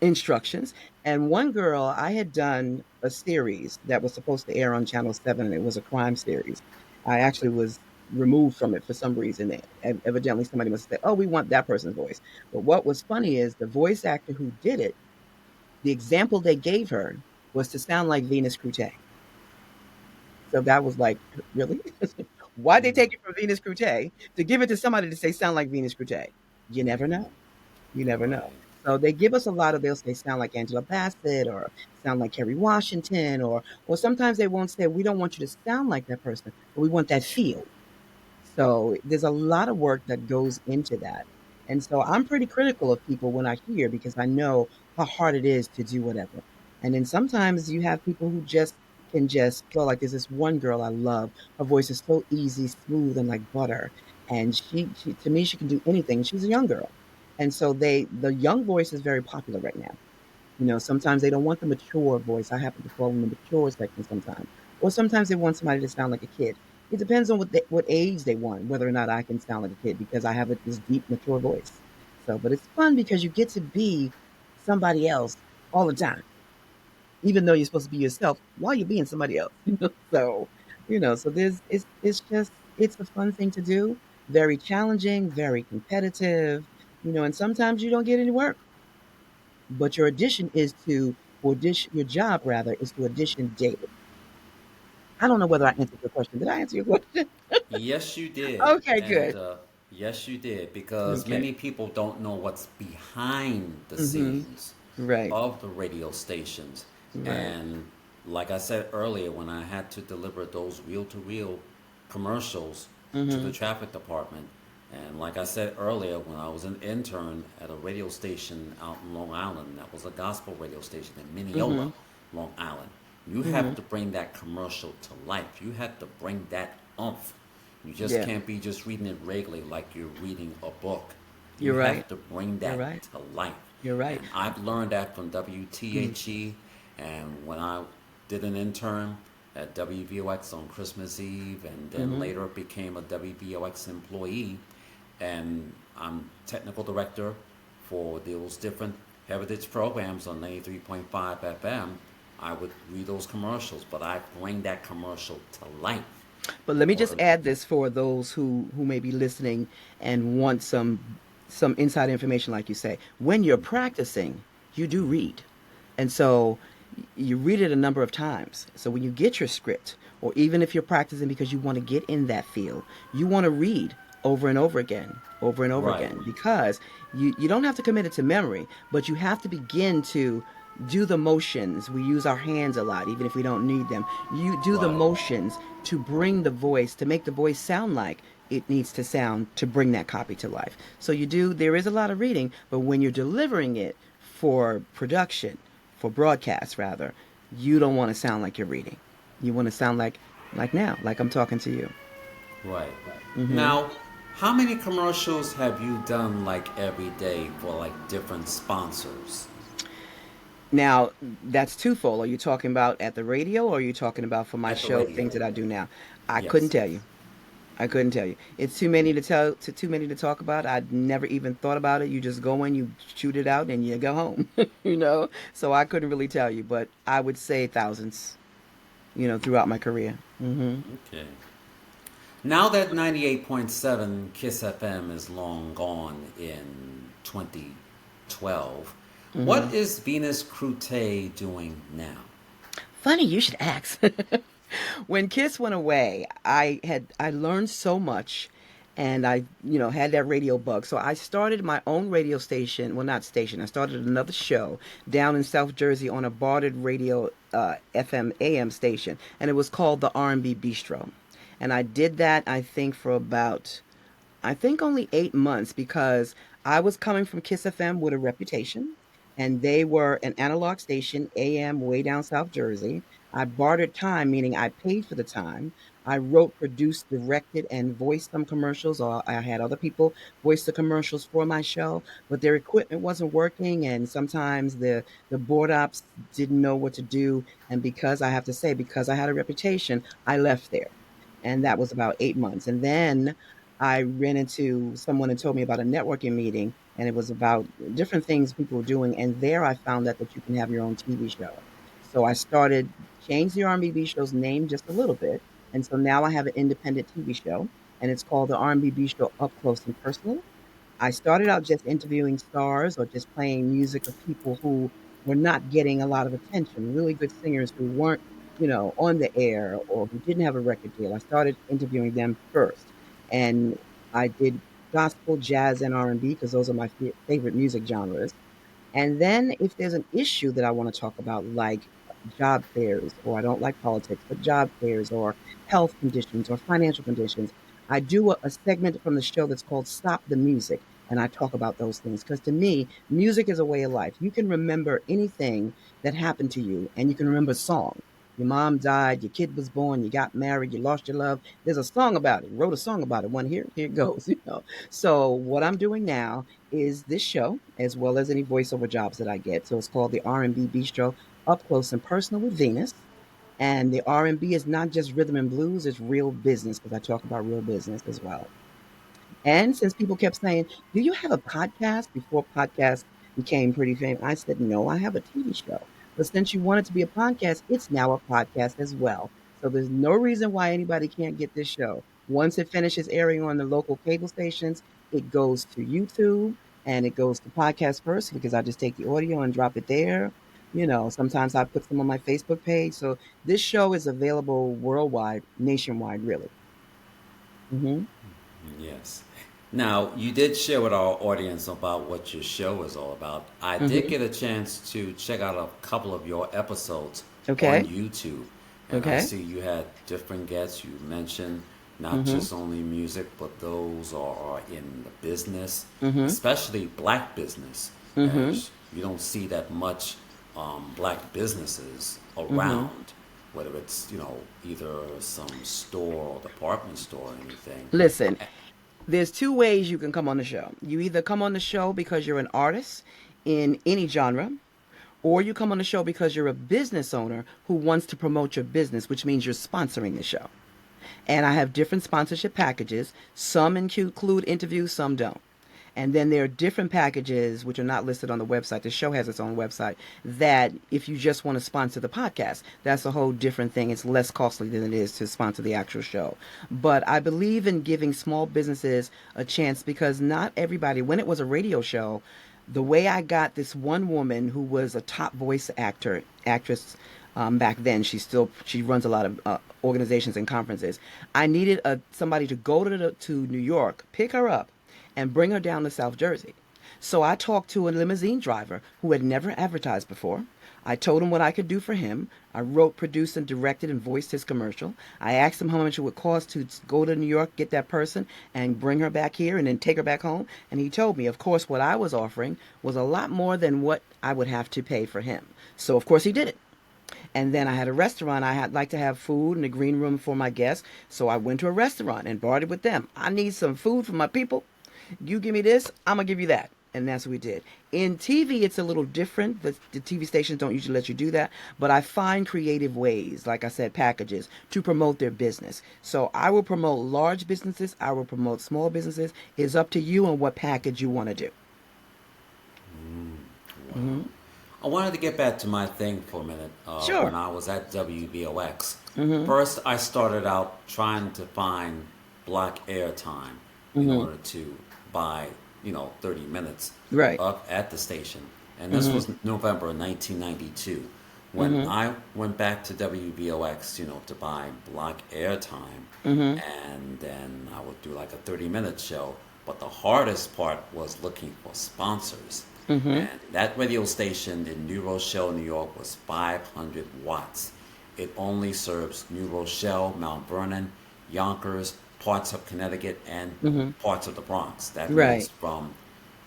instructions. And one girl, I had done a series that was supposed to air on Channel 7, and it was a crime series. I actually was removed from it for some reason. Evidently, somebody must have said, oh, we want that person's voice. But what was funny is the voice actor who did it, the example they gave her was to sound like Venus Crute. So that was like, really? Why'd they take it from Venus Crute to give it to somebody to say sound like Venus Crute? You never know. You never know. Right. So they give us a lot of, they'll say sound like Angela Bassett or sound like Kerry Washington, or sometimes they won't say, we don't want you to sound like that person, but we want that feel. So there's a lot of work that goes into that. And so I'm pretty critical of people when I hear, because I know how hard it is to do whatever. And then sometimes you have people who just can just flow. Like there's this one girl I love. Her voice is so easy, smooth, and like butter. And she to me, she can do anything. She's a young girl. And so the young voice is very popular right now. Sometimes they don't want the mature voice. I happen to fall in the mature section sometimes. Or sometimes they want somebody to sound like a kid. It depends on what age they want, whether or not I can sound like a kid, because I have this deep, mature voice. So, but it's fun because you get to be somebody else all the time, even though you're supposed to be yourself while you're being somebody else. So, so it's a fun thing to do. Very challenging, very competitive, and sometimes you don't get any work, but your job rather is to audition daily. I don't know whether I answered your question. Did I answer your question? Yes, you did. Okay, And good. yes, you did. Because Okay. many people don't know what's behind the Mm-hmm. scenes. Right. of the radio stations. Right. And like I said earlier, when I had to deliver those reel to reel commercials to the Mm-hmm. traffic department, and like I said earlier, when I was an intern at a radio station out in Long Island, that was a gospel radio station in Mm-hmm. Mineola, Long Island, you Mm-hmm. have to bring that commercial to life. You have to bring that oomph. You just Yeah. can't be just reading it regularly like you're reading a book. You You're right. have to bring You're that right. to life. You're right. And I've learned that from Mm. WTHE. And when I did an intern at WVOX on Christmas Eve, and then Mm-hmm. later became a WVOX employee, and I'm technical director for those different heritage programs on 93.5 FM. I would read those commercials, but I bring that commercial to life. But let me just Or add this for those who may be listening and want some inside information, like you say. When you're practicing, you do read, and so you read it a number of times. So when you get your script, or even if you're practicing because you want to get in that field, you want to read over and over again, over and over right, again, because you don't have to commit it to memory, but you have to begin to do the motions. We use our hands a lot, even if we don't need them. You do the right. motions to bring the voice, to make the voice sound like it needs to sound to bring that copy to life. So there is a lot of reading, but when you're delivering it for production, for broadcast rather, you don't want to sound like you're reading. You want to sound like now, like I'm talking to you. Right. Hmm. Now, how many commercials have you done like every day for like different sponsors Now, that's twofold. Are you talking about at the radio or are you talking about for my at the show, radio? things that I do now? I couldn't Yes. tell you. I couldn't tell you. It's too many to tell, too many to talk about. I'd never even thought about it. You just go in, you shoot it out, and you go home. So I couldn't really tell you, but I would say thousands. Throughout my career. Hmm. Okay. Now that 98.7 Kiss FM is long gone in 2012, Hmm. what is Venus Crute doing now? Funny you should ask. When Kiss went away, I learned so much, and I had that radio bug. So I started my own radio station. Well, not station. I started another show down in South Jersey on a bartered radio FM AM station, and it was called the R&B Bistro. And I did that, I think, for about, I think, only 8 months, because I was coming from Kiss FM with a reputation, and they were an analog station, AM, way down South Jersey. I bartered time, meaning I paid for the time. I wrote, produced, directed, and voiced some commercials, or I had other people voice the commercials for my show, but their equipment wasn't working, and sometimes the board ops didn't know what to do. And because I have to say, because I had a reputation, I left there. And that was about 8 months. And then I ran into someone and told me about a networking meeting, and it was about different things people were doing. And there I found out that you can have your own TV show. So I started, changed the R&B show's name just a little bit. And so now I have an independent TV show, and it's called the R&B Show Up Close and Personal. I started out just interviewing stars or just playing music of people who were not getting a lot of attention, really good singers who weren't, on the air or who didn't have a record deal. I started interviewing them first. And I did gospel, jazz, and R&B because those are my favorite music genres. And then if there's an issue that I want to talk about, like job fairs, or I don't like politics, but job fairs, or health conditions, or financial conditions, I do a segment from the show that's called Stop the Music. And I talk about those things because to me, music is a way of life. You can remember anything that happened to you, and you can remember a song. Your mom died, your kid was born, you got married, you lost your love. There's a song about it. Wrote a song about it. One here it goes. So what I'm doing now is this show, as well as any voiceover jobs that I get. So it's called the R&B Bistro, Up Close and Personal with Venus. And the R&B is not just rhythm and blues; it's real business because I talk about real business as well. And since people kept saying, "Do you have a podcast?" before podcast became pretty famous, I said, "No, I have a TV show." But since you want it to be a podcast, it's now a podcast as well. So there's no reason why anybody can't get this show. Once it finishes airing on the local cable stations, it goes to YouTube and it goes to podcast first because I just take the audio and drop it there. Sometimes I put them on my Facebook page. So this show is available worldwide, nationwide, really. Hmm. Yes. Now, you did share with our audience about what your show is all about. I did Hmm. get a chance to check out a couple of your episodes on Okay. YouTube, and I Okay. see you had different guests. You mentioned not Hmm. just only music, but those are in the business, Hmm. especially black business, Hmm. as you don't see that much black businesses Hmm. around, whether it's, either some store or department store or anything. Listen, there's two ways you can come on the show. You either come on the show because you're an artist in any genre, or you come on the show because you're a business owner who wants to promote your business, which means you're sponsoring the show. And I have different sponsorship packages. Some include interviews, some don't. And then there are different packages which are not listed on the website. The show has its own website. That if you just want to sponsor the podcast, that's a whole different thing. It's less costly than it is to sponsor the actual show. But I believe in giving small businesses a chance because not everybody, when it was a radio show, the way I got this one woman who was a top voice actress back then, she runs a lot of organizations and conferences. I needed somebody to go to New York, pick her up, and bring her down to South Jersey. So I talked to a limousine driver who had never advertised before. I told him what I could do for him. I wrote, produced, and directed and voiced his commercial. I asked him how much it would cost to go to New York, get that person, and bring her back here and then take her back home. And he told me, of course, what I was offering was a lot more than what I would have to pay for him. So, of course, he did it. And then I had a restaurant. I had like to have food in the green room for my guests. So I went to a restaurant and bartered with them. I need some food for my people. You give me this, I'm going to give you that. And that's what we did. In TV, it's a little different. The TV stations don't usually let you do that. But I find creative ways, like I said, packages, to promote their business. So I will promote large businesses. I will promote small businesses. It's up to you on what package you want to do. Wow. I wanted to get back to my thing for a minute. When Sure. I was at WBOX, Mm-hmm. first I started out trying to find block airtime in Mm-hmm. order to buy, 30 minutes Right. up at the station. And this Mm-hmm. was November 1992. When Mm-hmm. I went back to WBOX, to buy block airtime, Mm-hmm. and then I would do like a 30-minute show. But the hardest part was looking for sponsors. Mm-hmm. And that radio station in New Rochelle, New York was 500 watts. It only serves New Rochelle, Mount Vernon, Yonkers, parts of Connecticut, and Mm-hmm. parts of the Bronx. That means Right. from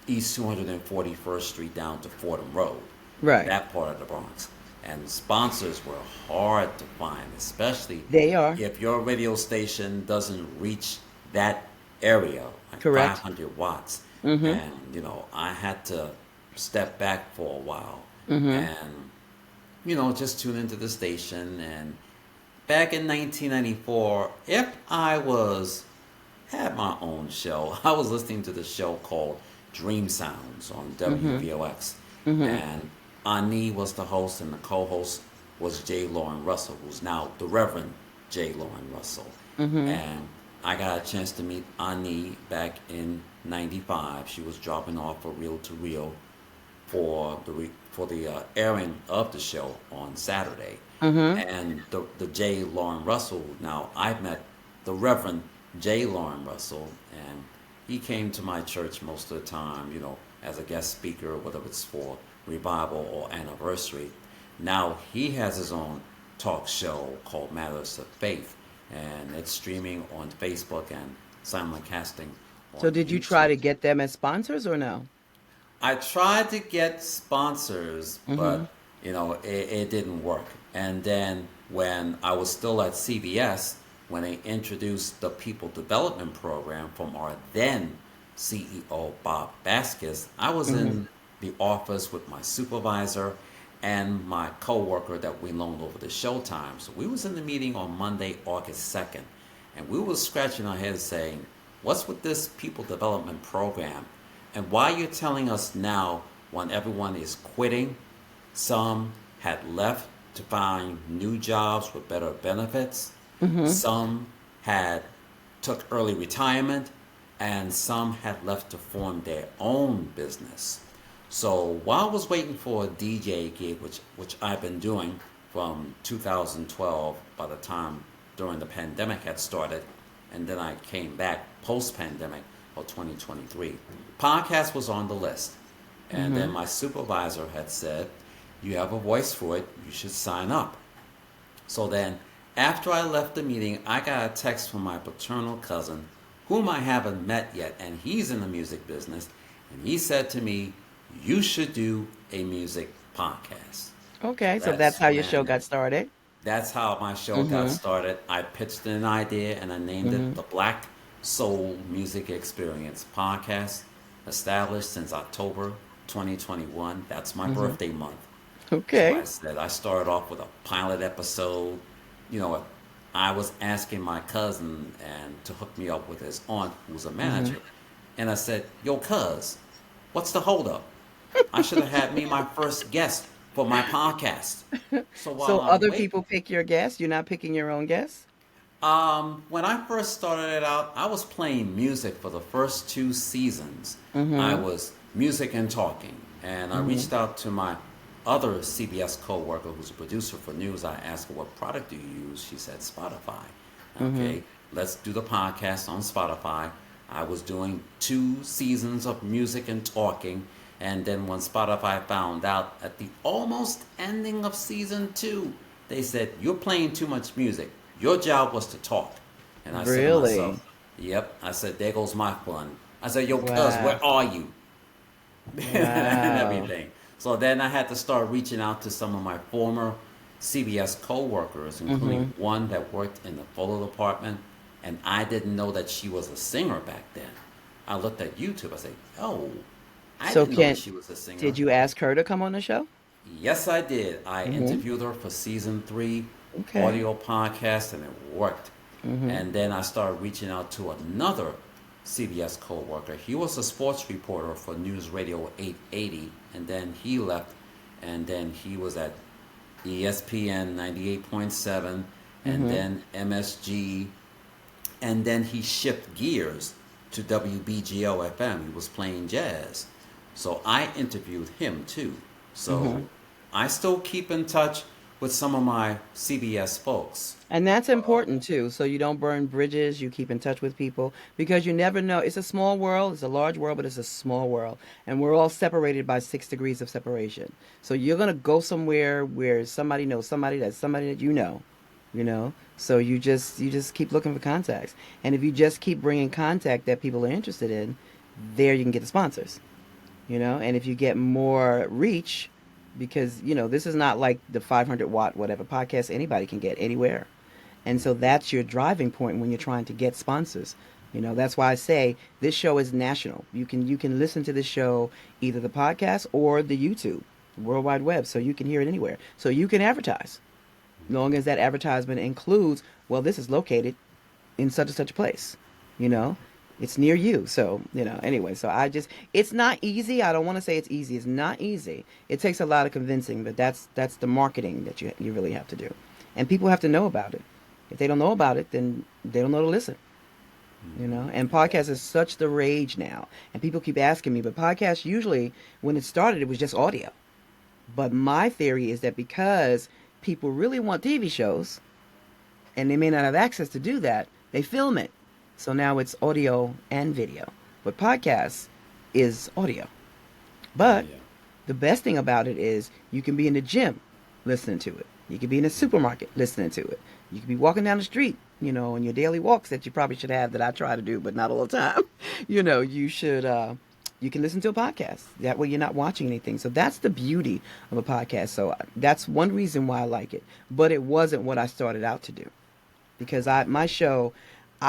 East 241st Street down to Fordham Road, Right. that part of the Bronx. And sponsors were hard to find, especially They are. if your radio station doesn't reach that area, like Correct. 500 watts. Mm-hmm. And, I had to step back for a while Mm-hmm. and, just tune into the station. And back in 1994, if I had my own show, I was listening to the show called Dream Sounds on Mm-hmm. WVOX. Mm-hmm. And Ani was the host, and the co-host was J. Lauren Russell, who's now the Reverend J. Lauren Russell. Mm-hmm. And I got a chance to meet Ani back in '95. She was dropping off a reel to reel for the airing of the show on Saturday. Mm-hmm. And the J. Lauren Russell. Now I've met the Reverend J. Lauren Russell, and he came to my church most of the time, as a guest speaker, whether it's for revival or anniversary. Now he has his own talk show called Matters of Faith, and it's streaming on Facebook and simulcasting So on did you try YouTube. to get them as sponsors or no? I tried to get sponsors, Mm-hmm. but it didn't work. And then when I was still at CBS, when they introduced the People Development Program from our then CEO Bob Vasquez, I was Mm-hmm. in the office with my supervisor and my coworker that we loaned over to Showtime. So we was in the meeting on Monday, August 2nd, and we was scratching our heads saying, "What's with this People Development Program? And why you're telling us now when everyone is quitting? Some had left to find new jobs with better benefits. Mm-hmm. Some had took early retirement, and some had left to form their own business. So while I was waiting for a DJ gig, which I've been doing from 2012, by the time during the pandemic had started, and then I came back post pandemic of 2023. Podcast was on the list. And then my supervisor had said, you have a voice for it, you should sign up. So then, after I left the meeting, I got a text from my paternal cousin, whom I haven't met yet, and he's in the music business. And he said to me, you should do a music podcast. So Okay, so that's that's how your show when got started. that's how my show got Mm-hmm. started. I pitched an idea and I named it Mm-hmm. the Black Soul Music Experience Podcast, established since October 2021. That's my Mm-hmm. birthday month. So Okay. I said I started off with a pilot episode. You know, I was asking my cousin and to hook me up with his aunt, who's a Mm-hmm. manager, and I said, "Yo, cuz, what's the holdup? I should have had me my first guest for my podcast." So So while I'm other waiting, people pick your guests. You're not picking your own guests. when I first started it out, I was playing music for the first two seasons. I Mm-hmm. was music and talking, and I Mm-hmm. reached out to my other CBS coworker who's a producer for news. I asked her, what product do you use? She said Spotify. Mm-hmm. Okay, let's do the podcast on Spotify. I was doing two seasons of music and talking, and then when Spotify found out at the almost ending of season two, they said, you're playing too much music. Your job was to talk. And I said to myself, Really? yep. I said, there goes my fun. I said, yo, cuz, Wow. where are you? And Wow. everything. So then I had to start reaching out to some of my former CBS co-workers, including Mm-hmm. one that worked in the photo department, and I didn't know that she was a singer back then. I looked at YouTube. I said, "Oh, I So didn't know that Kent, she was a singer." did you ask her to come on the show? Yes, I did. I Mm-hmm. interviewed her for season three Okay. audio podcast, and it worked. Mm-hmm. And then I started reaching out to another CBS co-worker. He was a sports reporter for News Radio 880, and then he left, and then he was at ESPN 98.7, and Mm-hmm. then MSG, and then he shipped gears to WBGO FM. He was playing jazz. So I interviewed him too. Mm-hmm. So I still keep in touch with some of my CBS folks. And that's important too. So you don't burn bridges, you keep in touch with people because you never know. It's a small world, it's a large world, but it's a small world. And we're all separated by 6 degrees of separation. So you're going to go somewhere where somebody knows somebody that you know, you know? So you just keep looking for contacts. And if you just keep bringing contact that people are interested in, there you can get the sponsors, you know? And if you get more reach, because, this is not like the 500-watt whatever podcast anybody can get anywhere. And so that's your driving point when you're trying to get sponsors. That's why I say this show is national. You can listen to this show, either the podcast or the YouTube, World Wide Web, so you can hear it anywhere. So you can advertise, long as that advertisement includes, well, this is located in such and such a place. You know, it's near you. So, anyway, so it's not easy. I don't want to say it's easy. It's not easy. It takes a lot of convincing, but that's the marketing that you really have to do. And people have to know about it. If they don't know about it, then they don't know to listen. And podcast is such the rage now. And people keep asking me, but podcast usually, when it started, it was just audio. But my theory is that because people really want TV shows, and they may not have access to do that, they film it. So now it's audio and video. But podcast is audio. But Yeah. the best thing about it is you can be in the gym listening to it. You can be in a supermarket listening to it. You can be walking down the street, on your daily walks that you probably should have that I try to do, but not all the time. You can listen to a podcast. That way you're not watching anything. So that's the beauty of a podcast. So that's one reason why I like it. But it wasn't what I started out to do. Because I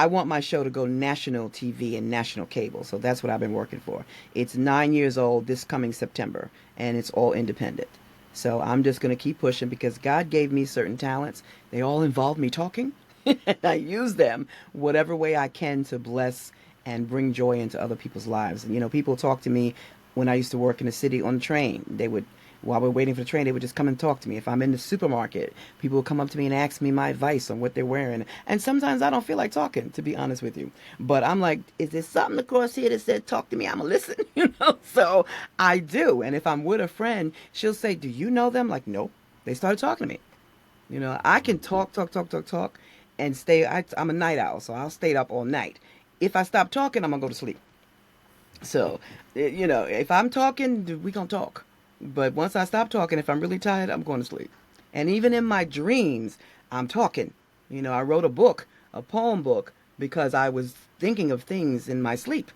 want my show to go national TV and national cable. So that's what I've been working for. It's 9 years old this coming September, and it's all independent. So I'm just going to keep pushing because God gave me certain talents. They all involve me talking, and I use them whatever way I can to bless and bring joy into other people's lives. And, people talk to me when I used to work in the city on the train. While we're waiting for the train, they would just come and talk to me. If I'm in the supermarket, people will come up to me and ask me my advice on what they're wearing. And sometimes I don't feel like talking, to be honest with you. But I'm like, is there something across here that said, talk to me? I'm going to listen, So I do. And if I'm with a friend, she'll say, do you know them? Like, nope. They started talking to me. I can talk, and I'm a night owl, so I'll stay up all night. If I stop talking, I'm going to go to sleep. So, if I'm talking, we gonna talk. But once I stop talking, if I'm really tired, I'm going to sleep. And even in my dreams, I'm talking. I wrote a book, a poem book, because I was thinking of things in my sleep.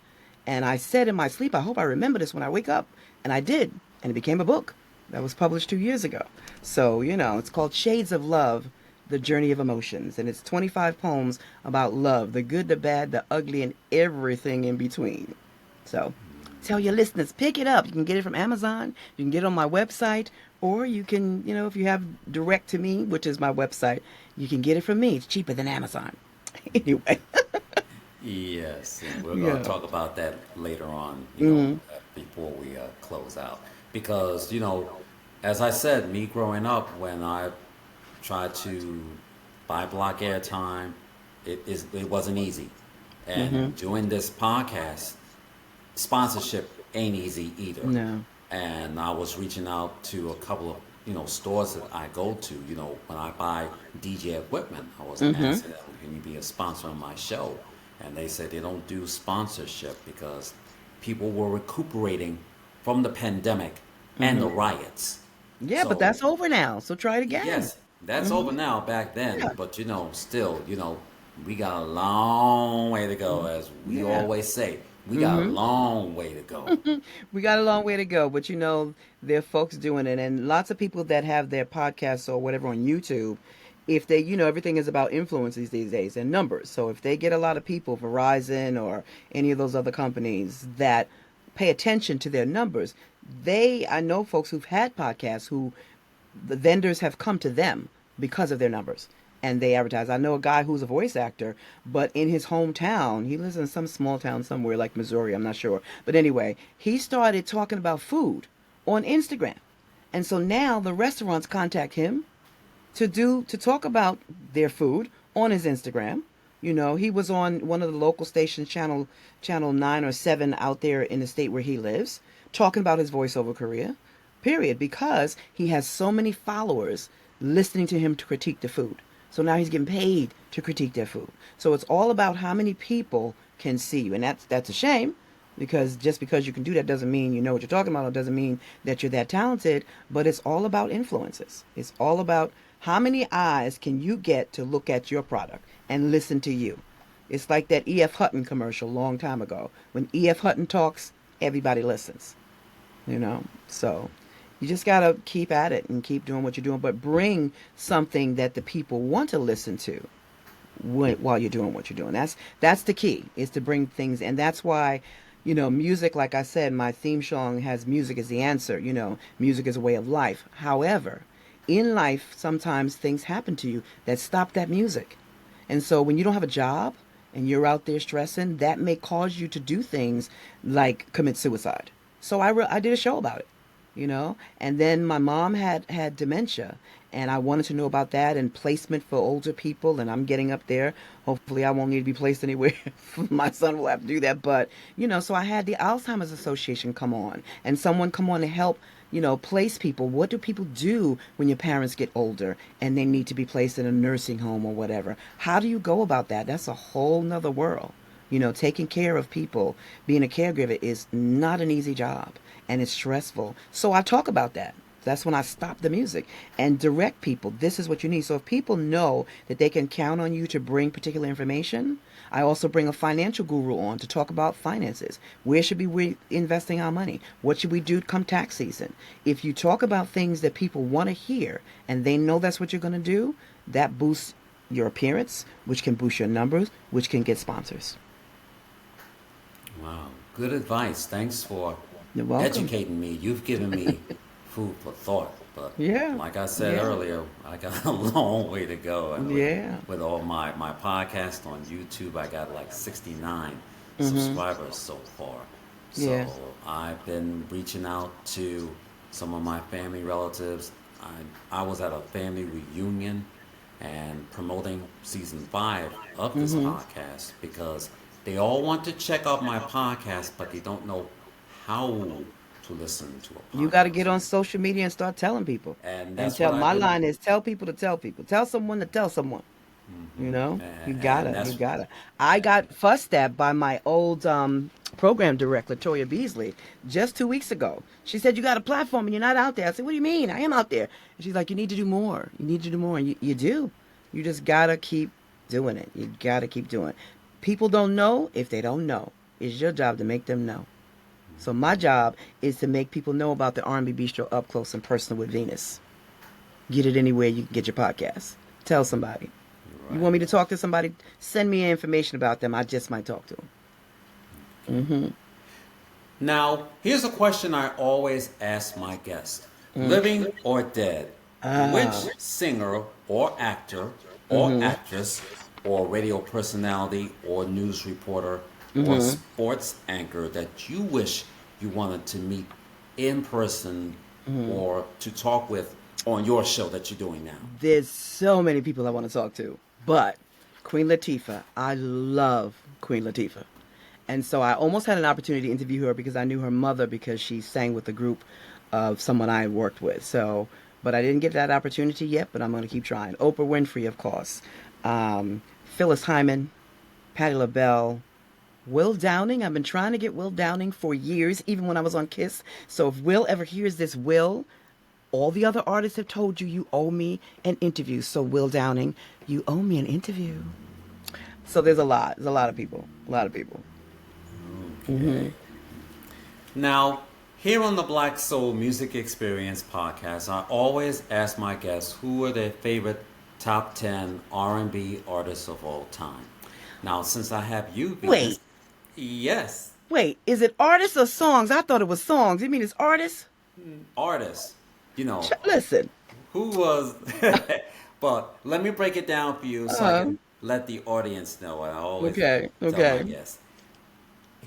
And I said in my sleep, I hope I remember this when I wake up. And I did. And it became a book that was published 2 years ago. So, it's called Shades of Love, The Journey of Emotions. And it's 25 poems about love, the good, the bad, the ugly, and everything in between. So tell your listeners, pick it up. You can get it from Amazon. You can get it on my website. Or you can, if you have direct to me, which is my website, you can get it from me. It's cheaper than Amazon. Anyway, Yes, and we're going to yeah. talk about that later on, Mm-hmm. before we close out. Because, as I said, me growing up, when I tried to buy block airtime, it wasn't easy. Mm-hmm. And doing this podcast, sponsorship ain't easy either. No. And I was reaching out to a couple of stores that I go to. When I buy DJ equipment, I was Mm-hmm. asking them, "Can you be a sponsor on my show?" And they said they don't do sponsorship because people were recuperating from the pandemic and the Mm-hmm. riots. Yeah, but So that's over now. So try it again. yes, that's Mm-hmm. over now. Back then, Yeah. but still, we got a long way to go, Mm-hmm. as we Yeah. always say. We got a Mm-hmm. long way to go. We got a long way to go, but there are folks doing it, and lots of people that have their podcasts or whatever on YouTube. If they, everything is about influences these days and numbers. So if they get a lot of people, Verizon or any of those other companies that pay attention to their numbers, I know folks who've had podcasts who the vendors have come to them because of their numbers and they advertise. I know a guy who's a voice actor, but in his hometown, he lives in some small town somewhere like Missouri, I'm not sure. But anyway, he started talking about food on Instagram. And so now the restaurants contact him to talk about their food on his Instagram. He was on one of the local stations, channel 9 or 7 out there in the state where he lives, talking about his voiceover career. Period, because he has so many followers listening to him to critique the food. So now he's getting paid to critique their food. So it's all about how many people can see you, and that's a shame because just because you can do that doesn't mean you know what you're talking about. It doesn't mean that you're that talented, but it's all about influences. It's all about how many eyes can you get to look at your product and listen to you. It's like that E.F. Hutton commercial a long time ago. When E.F. Hutton talks, everybody listens, So you just got to keep at it and keep doing what you're doing, but bring something that the people want to listen to while you're doing what you're doing. That's the key, is to bring things, and that's why music, like I said, my theme song has music as the answer. Music is a way of life. However, in life sometimes things happen to you that stop that music. And so when you don't have a job and you're out there stressing, that may cause you to do things like commit suicide. So I did a show about it, and then my mom had dementia, and I wanted to know about that and placement for older people, and I'm getting up there. Hopefully I won't need to be placed anywhere. My son will have to do that, but so I had the Alzheimer's Association come on, and someone come on to help place people. What do people do when your parents get older and they need to be placed in a nursing home or whatever? How do you go about that? That's a whole nother world. Taking care of people, being a caregiver is not an easy job, and it's stressful. So I talk about that. That's when I stop the music and direct people. This is what you need. So if people know that they can count on you to bring particular information, I also bring a financial guru on to talk about finances. Where should we be investing our money? What should we do come tax season? If you talk about things that people want to hear and they know that's what you're going to do, that boosts your appearance, which can boost your numbers, which can get sponsors. Wow, good advice. Thanks for You're welcome. educating me. You've given me food for thought. But Yeah. like I said Yeah. earlier, I got a long way to go. And Yeah. with all my podcast on YouTube, I got like 69 Mhm. subscribers so far. So Yes. I've been reaching out to some of my family relatives. I was at a family reunion and promoting season 5 of this Mhm. podcast because they all want to check out my podcast, but they don't know how to listen to a You got to get podcast. on social media and start telling people. And And that's what tell I've my been. line is tell people to tell people. Tell someone to tell someone. You know, And you that's gotta. I got fussed at by my old program director, Toya Beasley, just 2 weeks ago. She said, "You got a platform and you're not out there." I said, "What do you mean? I am out there." And she's like, "You need to do more. You need to do more." And you do. You just gotta keep doing it. You gotta keep doing it. People don't know if they don't know. It's your job to make them know. So my job is to make people know about the R&B Bistro up close and personal with Venus. Get it anywhere you can get your podcast. Tell somebody. You right. want me to talk to somebody? Send me information about them. I just might talk to them. Mm-hmm. Now, here's a question I always ask my guests: Mm. living or dead, which Ah. singer or actor or Mm-hmm. actress or radio personality or news reporter or Mm-hmm. sports anchor that you wish you wanted to meet in person Mm-hmm. or to talk with on your show that you're doing now? There's so many people I want to talk to, but Queen Latifah, I love Queen Latifah. And so I almost had an opportunity to interview her because I knew her mother because she sang with a group of someone I had worked with. So, but I didn't get that opportunity yet, but I'm going to keep trying. Oprah Winfrey, of course. Phyllis Hyman, Patti LaBelle, Will Downing. I've been trying to get Will Downing for years, even when I was on Kiss. So if Will ever hears this, Will, all the other artists have told you you owe me an interview. So Will Downing, you owe me an interview. So there's a lot. There's a lot of people. A lot of people. Mm-hmm. Okay. Now, here on the Black Soul Music Experience podcast, I always ask my guests who are their favorite top 10 R&B artists of all time. Now, since I have you, Venus, Wait, yes, wait. Is it artists or songs? I thought it was songs. You mean it's artists? artists, you know, Listen. who was, but let me break it down for you so I Uh, can let the audience know. And I always okay. tell my Okay. guests.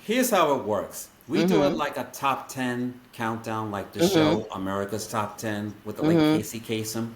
Here's how it works. We do it Mm-hmm. like a top 10 countdown, like the Mm-hmm. show America's Top 10 with the late Mm-hmm. Casey Kasem.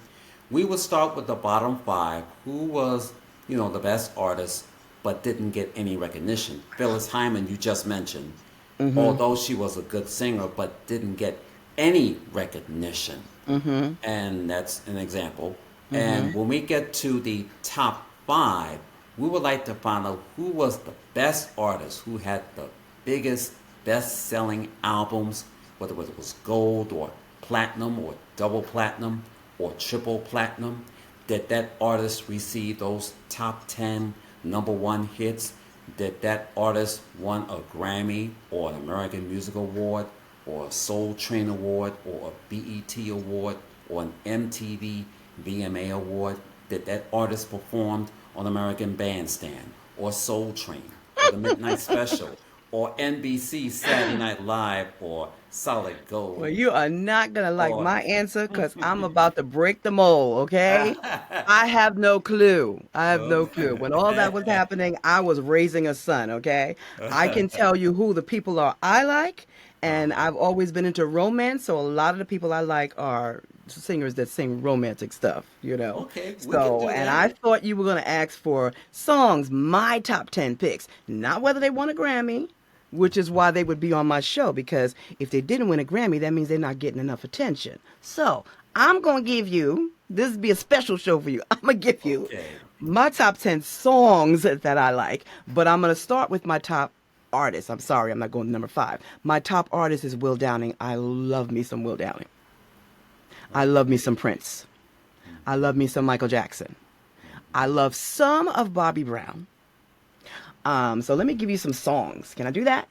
We would start with the bottom five. Who was, the best artist, but didn't get any recognition? Phyllis Hyman, you just mentioned, Mm-hmm. although she was a good singer, but didn't get any recognition. Mm-hmm. And that's an example. Mm-hmm. And when we get to the top five, we would like to find out who was the best artist, who had the biggest, best-selling albums, whether it was gold or platinum or double platinum or triple platinum. Did that artist receive those top 10 number one hits? Did that artist won a Grammy or an American Music Award or a Soul Train Award or a BET Award or an MTV VMA Award? Did that artist performed on American Bandstand or Soul Train or the Midnight Special or NBC Saturday Night Live or Solid Well, Gold you are not going to like or my answer because I'm about to break the mold, okay? I have no clue. I have no clue. When all that was happening, I was raising a son, okay? I can tell you who the people are I like, and uh-huh. I've always been into romance, so a lot of the people I like are singers that sing romantic stuff, you know? Okay, we can So, do and that. I thought you were going to ask for songs, my top 10 picks, not whether they won a Grammy, which is why they would be on my show because if they didn't win a Grammy, that means they're not getting enough attention. So I'm going to give you, this would be a special show for you. I'm going to give you Okay. my top 10 songs that I like, but I'm going to start with my top artist. I'm sorry, I'm not going to number five. My top artist is Will Downing. I love me some Will Downing. I love me some Prince. I love me some Michael Jackson. I love some of Bobby Brown. So let me give you some songs. Can I do that?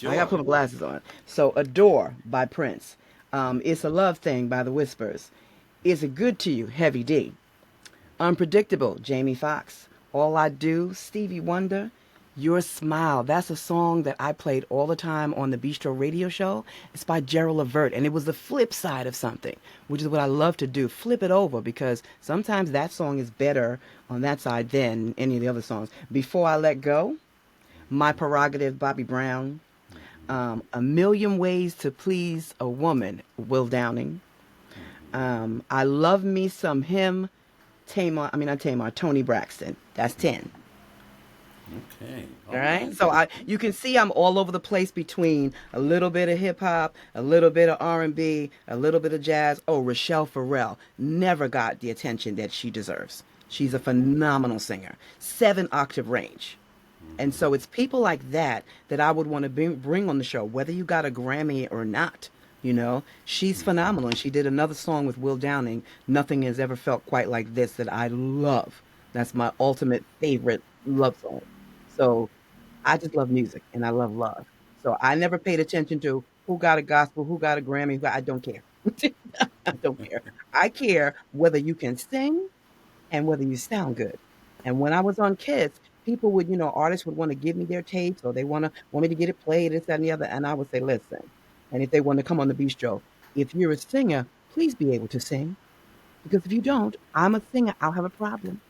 I gotta Sure. put my glasses on. So Adore by Prince. It's a Love Thing by The Whispers. Is It Good to You? Heavy D. Unpredictable, Jamie Foxx. All I Do, Stevie Wonder. Your Smile. That's a song that I played all the time on the Bistro radio show. It's by Gerald Levert, and it was the flip side of something, which is what I love to do. Flip it over because sometimes that song is better on that side than any of the other songs. Before I Let Go, My Prerogative, Bobby Brown. A Million Ways to Please a Woman, Will Downing. I Love Me Some Him, not Tamar, Tony Braxton. That's 10. Okay. All All right. right. So you can see I'm all over the place between a little bit of hip hop, a little bit of R&B, a little bit of jazz. Oh, Rochelle Farrell never got the attention that she deserves. She's a phenomenal singer, 7 octave range. And so it's people like that that I would want to bring on the show, whether you got a Grammy or not. She's phenomenal. And she did another song with Will Downing, Nothing Has Ever Felt Quite Like This, that I love. That's my ultimate favorite love song. So I just love music and I love love. So I never paid attention to who got a gospel, who got a Grammy. I don't care. I don't care. I care whether you can sing and whether you sound good. And when I was on Kids, people would, artists would want to give me their tapes or they want me to get it played, this, that, and the other. And I would say, listen. And if they want to come on the bistro, if you're a singer, please be able to sing. Because if you don't, I'm a singer, I'll have a problem.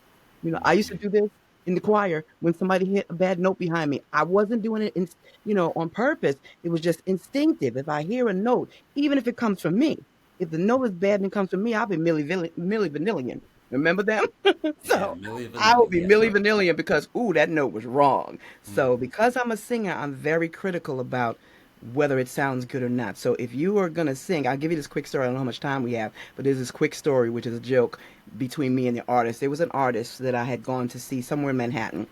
I used to do this in the choir when somebody hit a bad note behind me. I wasn't doing it on purpose. It was just instinctive. If I hear a note, even if it comes from me, if the note is bad and it comes from me, I'll be Millie Vanillian. Remember them? Yeah, So Millie I will Vanilli. be Yes, Millie sir. Vanillian because, ooh, that note was wrong. So Mm-hmm. because I'm a singer, I'm very critical about whether it sounds good or not. So if you are going to sing, I'll give you this quick story. I don't know how much time we have, but there's this quick story, which is a joke between me and the artist. There was an artist that I had gone to see somewhere in Manhattan,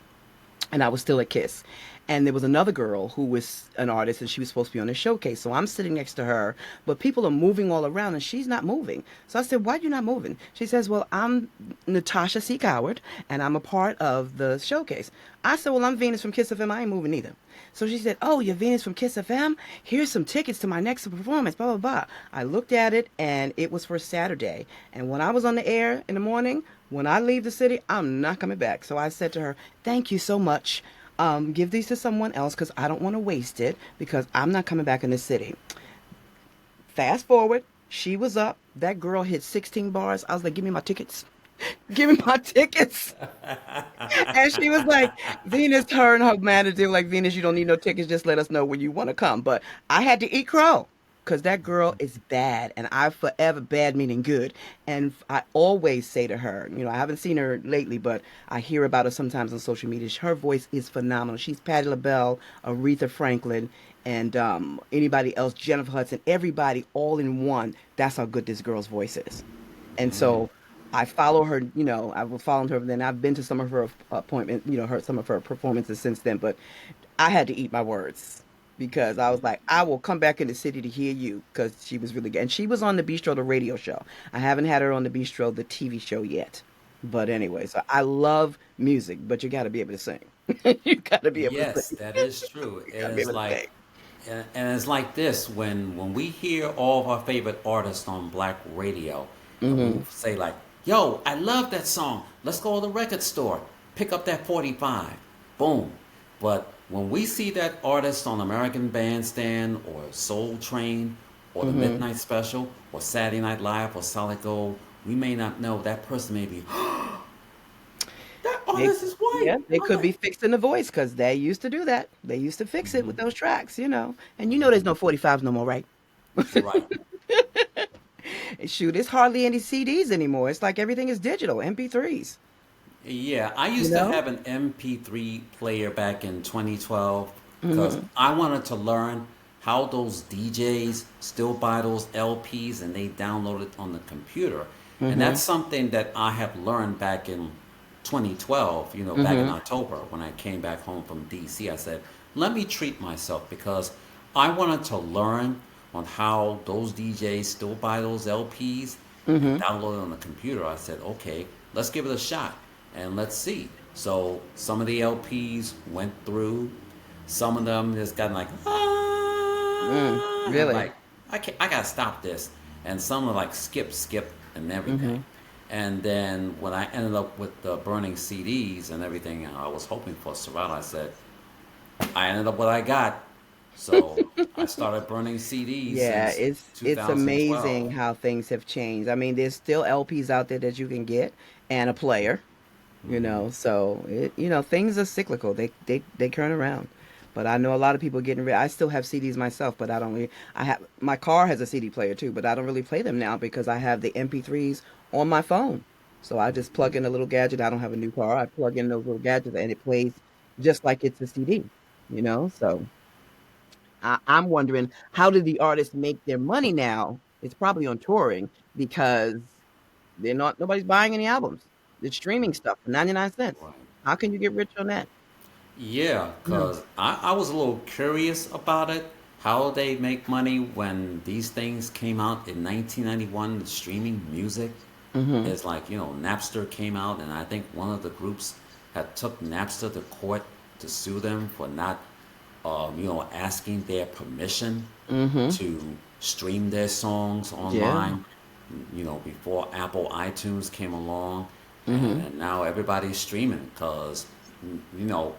and I was still at Kiss. And there was another girl who was an artist, and she was supposed to be on the showcase. So I'm sitting next to her, but people are moving all around, and she's not moving. So I said, "Why are you not moving?" She says, "Well, I'm Natasha C. Coward, and I'm a part of the showcase." I said, "Well, I'm Venus from Kiss FM. I ain't moving either." So she said, "Oh, you're Venus from Kiss FM? Here's some tickets to my next performance, blah, blah, blah." I looked at it, and it was for Saturday. And when I was on the air in the morning, when I leave the city, I'm not coming back. So I said to her, "Thank you so much. Give these to someone else because I don't want to waste it because I'm not coming back in the city." Fast forward, she was up. That girl hit 16 bars. I was like, "Give me my tickets. Give me my tickets." And she was like, Venus, her and her manager were like, "Venus, you don't need no tickets. Just let us know when you want to come." But I had to eat crow because that girl is bad. And I forever, bad meaning good. And I always say to her, I haven't seen her lately, but I hear about her sometimes on social media. Her voice is phenomenal. She's Patti LaBelle, Aretha Franklin, and anybody else, Jennifer Hudson, everybody all in one. That's how good this girl's voice is. And Mm-hmm. so I follow her, I will follow her. Then I've been to some of her appointments, some of her performances since then. But I had to eat my words because I was like, I will come back in the city to hear you because she was really good. And she was on the Bistro, the radio show. I haven't had her on the Bistro, the TV show yet. But anyway, so I love music, but you got to be able to sing. You got to be able to Yes, sing. that is true. You It got to be is able to like, sing. and it's like this when we hear all of our favorite artists on black radio, and we Hmm. say like, "Yo, I love that song. Let's go to the record store, pick up that 45." Boom. But when we see that artist on American Bandstand or Soul Train or the Hmm. Midnight Special or Saturday Night Live or Solid Gold, we may not know that person may be, that They, artist is white. yeah, they I'm could like, be fixing the voice because they used to do that. They used to fix it mm-hmm, with those tracks. And there's mm-hmm. no 45s no more, right? Right. Shoot, it's hardly any CDs anymore. It's like everything is digital, MP3s, Yeah, I you used to know? have an MP3 player back in 2012 because Hmm. I wanted to learn how those DJs still buy those LPs and they download it on the computer. And Hmm. that's something that I have learned back in 2012, back in Hmm. October when I came back home from DC. I said, let me treat myself because I wanted to learn on how those DJs still buy those LPs and Hmm. download it on the computer. I said, okay, let's give it a shot and let's see. So some of the LPs went through, some of them just got like, and Really? like, I gotta stop this. And some are like skip, and everything. Hmm. And then when I ended up with the burning CDs and everything I was hoping for Serato, I said, I ended up what I got. So I started burning CDs Yeah, since it's 2012. amazing how things have changed. I mean, there's still LPs out there that you can get and a player. Hmm. So things are cyclical. They turn around. But I know a lot of people getting rid. I still have CDs myself, but I don't really. I have my car has a CD player too, but I don't really play them now because I have the MP3s on my phone. So I just plug in a little gadget. I don't have a new car. I plug in those little gadgets and it plays just like it's a CD. So I'm wondering how do the artists make their money now? It's probably on touring because nobody's buying any albums. It's streaming stuff for 99 cents. Right. How can you get rich on that? Yeah, No. because I was a little curious about it, how they make money when these things came out in 1991, the streaming music. Mm-hmm. It's like, Napster came out, and I think one of the groups had took Napster to court to sue them for not, asking their permission Mm-hmm. to stream their songs Yeah. online, before Apple iTunes came along. Mm-hmm. And now everybody's streaming because,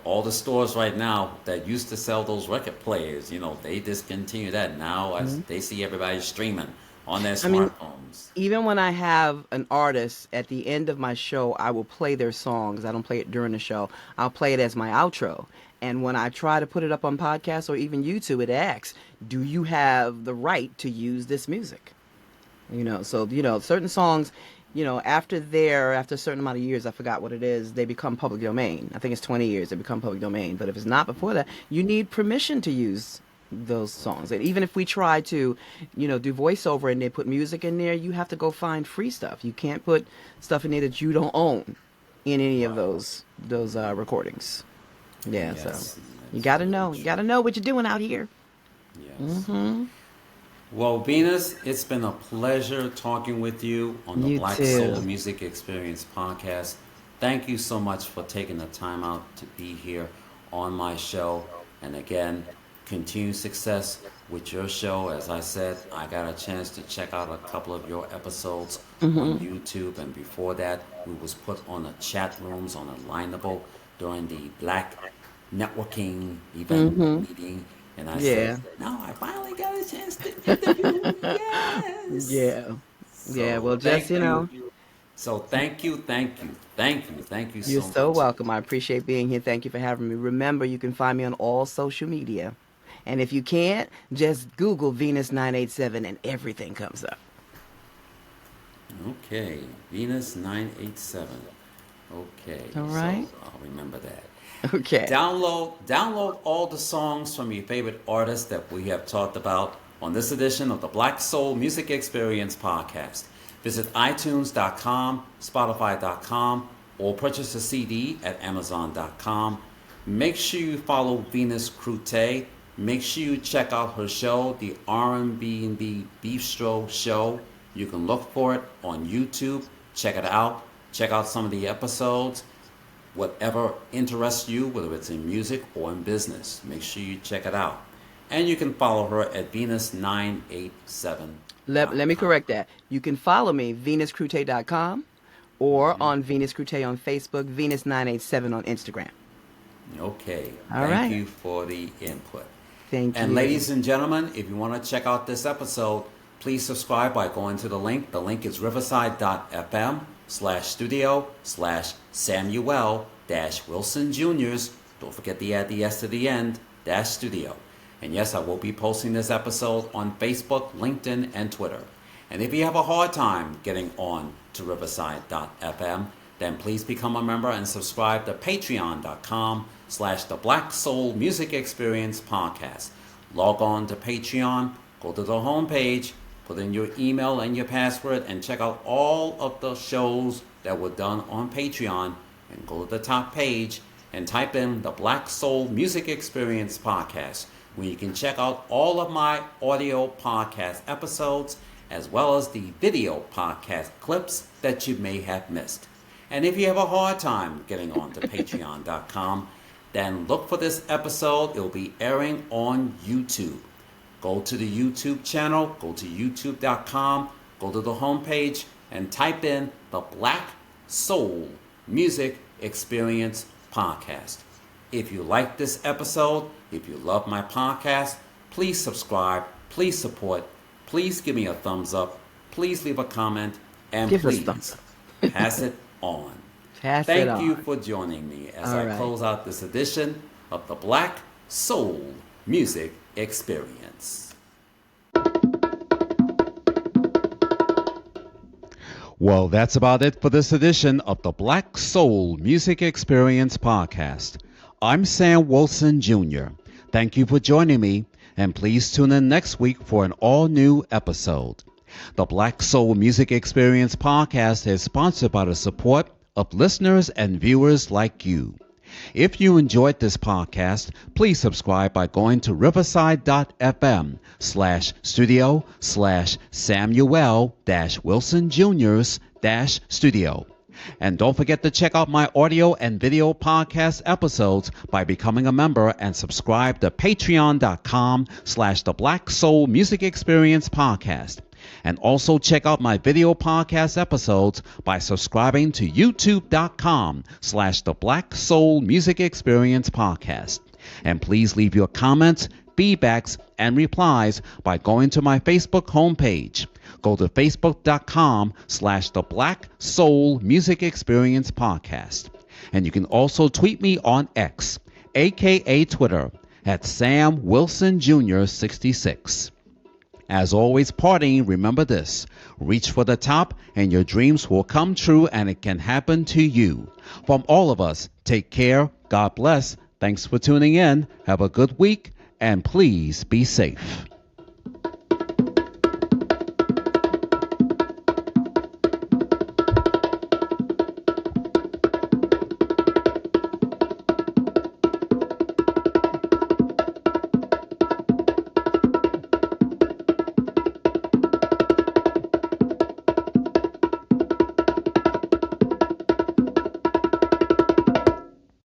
all the stores right now that used to sell those record players, they discontinue that. Now as Mm-hmm. they see everybody streaming on their I mean, smartphones. even when I have an artist at the end of my show, I will play their songs. I don't play it during the show. I'll play it as my outro. And when I try to put it up on podcasts or even YouTube, it asks, "Do you have the right to use this music?" So certain songs, after a certain amount of years, I forgot what it is, they become public domain. I think it's 20 years they become public domain. But if it's not before that, you need permission to use those songs. And even if we try to, do voiceover and they put music in there, you have to go find free stuff. You can't put stuff in there that you don't own in any of Right. those recordings. Yeah, so Yes, you that's got to very know. You got true. to know what you're doing out here. Yes. Mhm. Well, Venus, it's been a pleasure talking with you on the You Black Soul too. Music Experience podcast. Thank you so much for taking the time out to be here on my show. And again, continued success with your show. As I said, I got a chance to check out a couple of your episodes on Mhm. YouTube. And before that, we was put on the chat rooms on Alignable during the Black networking event Mhm. meeting. And I said, Yeah. no, I finally got a chance to interview. Yes. Yeah. Yeah, So well, just, thank you. So thank you, thank you, thank you, thank you you're so so much. welcome. I appreciate being here. Thank you for having me. Remember, you can find me on all social media. And if you can't, just Google Venus 987 and everything comes up. Okay, Venus 987. Okay, All so right? I'll remember that. Okay. Download all the songs from your favorite artists that we have talked about on this edition of the Black Soul Music Experience podcast. Visit iTunes.com, Spotify.com, or purchase a CD at Amazon.com. Make sure you follow Venus Crute. Make sure you check out her show, the R&B Bistro Show. You can look for it on YouTube. Check it out. Check out some of the episodes. Whatever interests you, whether it's in music or in business, make sure you check it out. And you can follow her at Let me venus987.com. correct that. You can follow me, venuscrute.com, or on Venus Crute on Facebook, Venus 987 on Instagram. Okay, All thank right. you for the input. Thank And you. ladies and gentlemen, if you want to check out this episode, please subscribe by going to the link. The link is riverside.fm/studio/Samuel Wilson Jr.'s. Don't forget to add the S to the end, dash studio. And yes, I will be posting this episode on Facebook, LinkedIn, and Twitter. And if you have a hard time getting on to riverside.fm, then please become a member and subscribe to patreon.com/the Black Soul Music Experience podcast. Log on to Patreon, go to the homepage, put in your email and your password, and check out all of the shows that were done on Patreon. And go to the top page and type in the Black Soul Music Experience podcast, where you can check out all of my audio podcast episodes as well as the video podcast clips that you may have missed. And if you have a hard time getting on to patreon.com, then look for this episode. It'll be airing on YouTube. Go to the YouTube channel, go to youtube.com, go to the homepage, and type in the Black Soul Music Experience podcast. If you like this episode, if you love my podcast, please subscribe, please support, please give me a thumbs up, please leave a comment, and Give us thumbs please up. pass it on. Pass it Thank you on. for joining me as All I right. close out this edition of the Black Soul Music Experience. Well, that's about it for this edition of the Black Soul Music Experience podcast. I'm Sam Wilson Jr. Thank you for joining me, and please tune in next week for an all-new episode. The Black Soul Music Experience podcast is sponsored by the support of listeners and viewers like you. If you enjoyed this podcast, please subscribe by going to riverside.fm/studio/Samuel-Wilson Jr.'s-studio. And don't forget to check out my audio and video podcast episodes by becoming a member and subscribe to patreon.com/the Black Soul Music Experience Podcast. And also check out my video podcast episodes by subscribing to youtube.com/the Black Soul Music Experience Podcast. And please leave your comments, feedbacks, and replies by going to my Facebook homepage. Go to facebook.com/the Black Soul Music Experience Podcast. And you can also tweet me on X, aka Twitter, at Sam Wilson Jr. 66. As always, partying, remember this: reach for the top and your dreams will come true, and it can happen to you. From all of us, take care, God bless, thanks for tuning in, have a good week, and please be safe.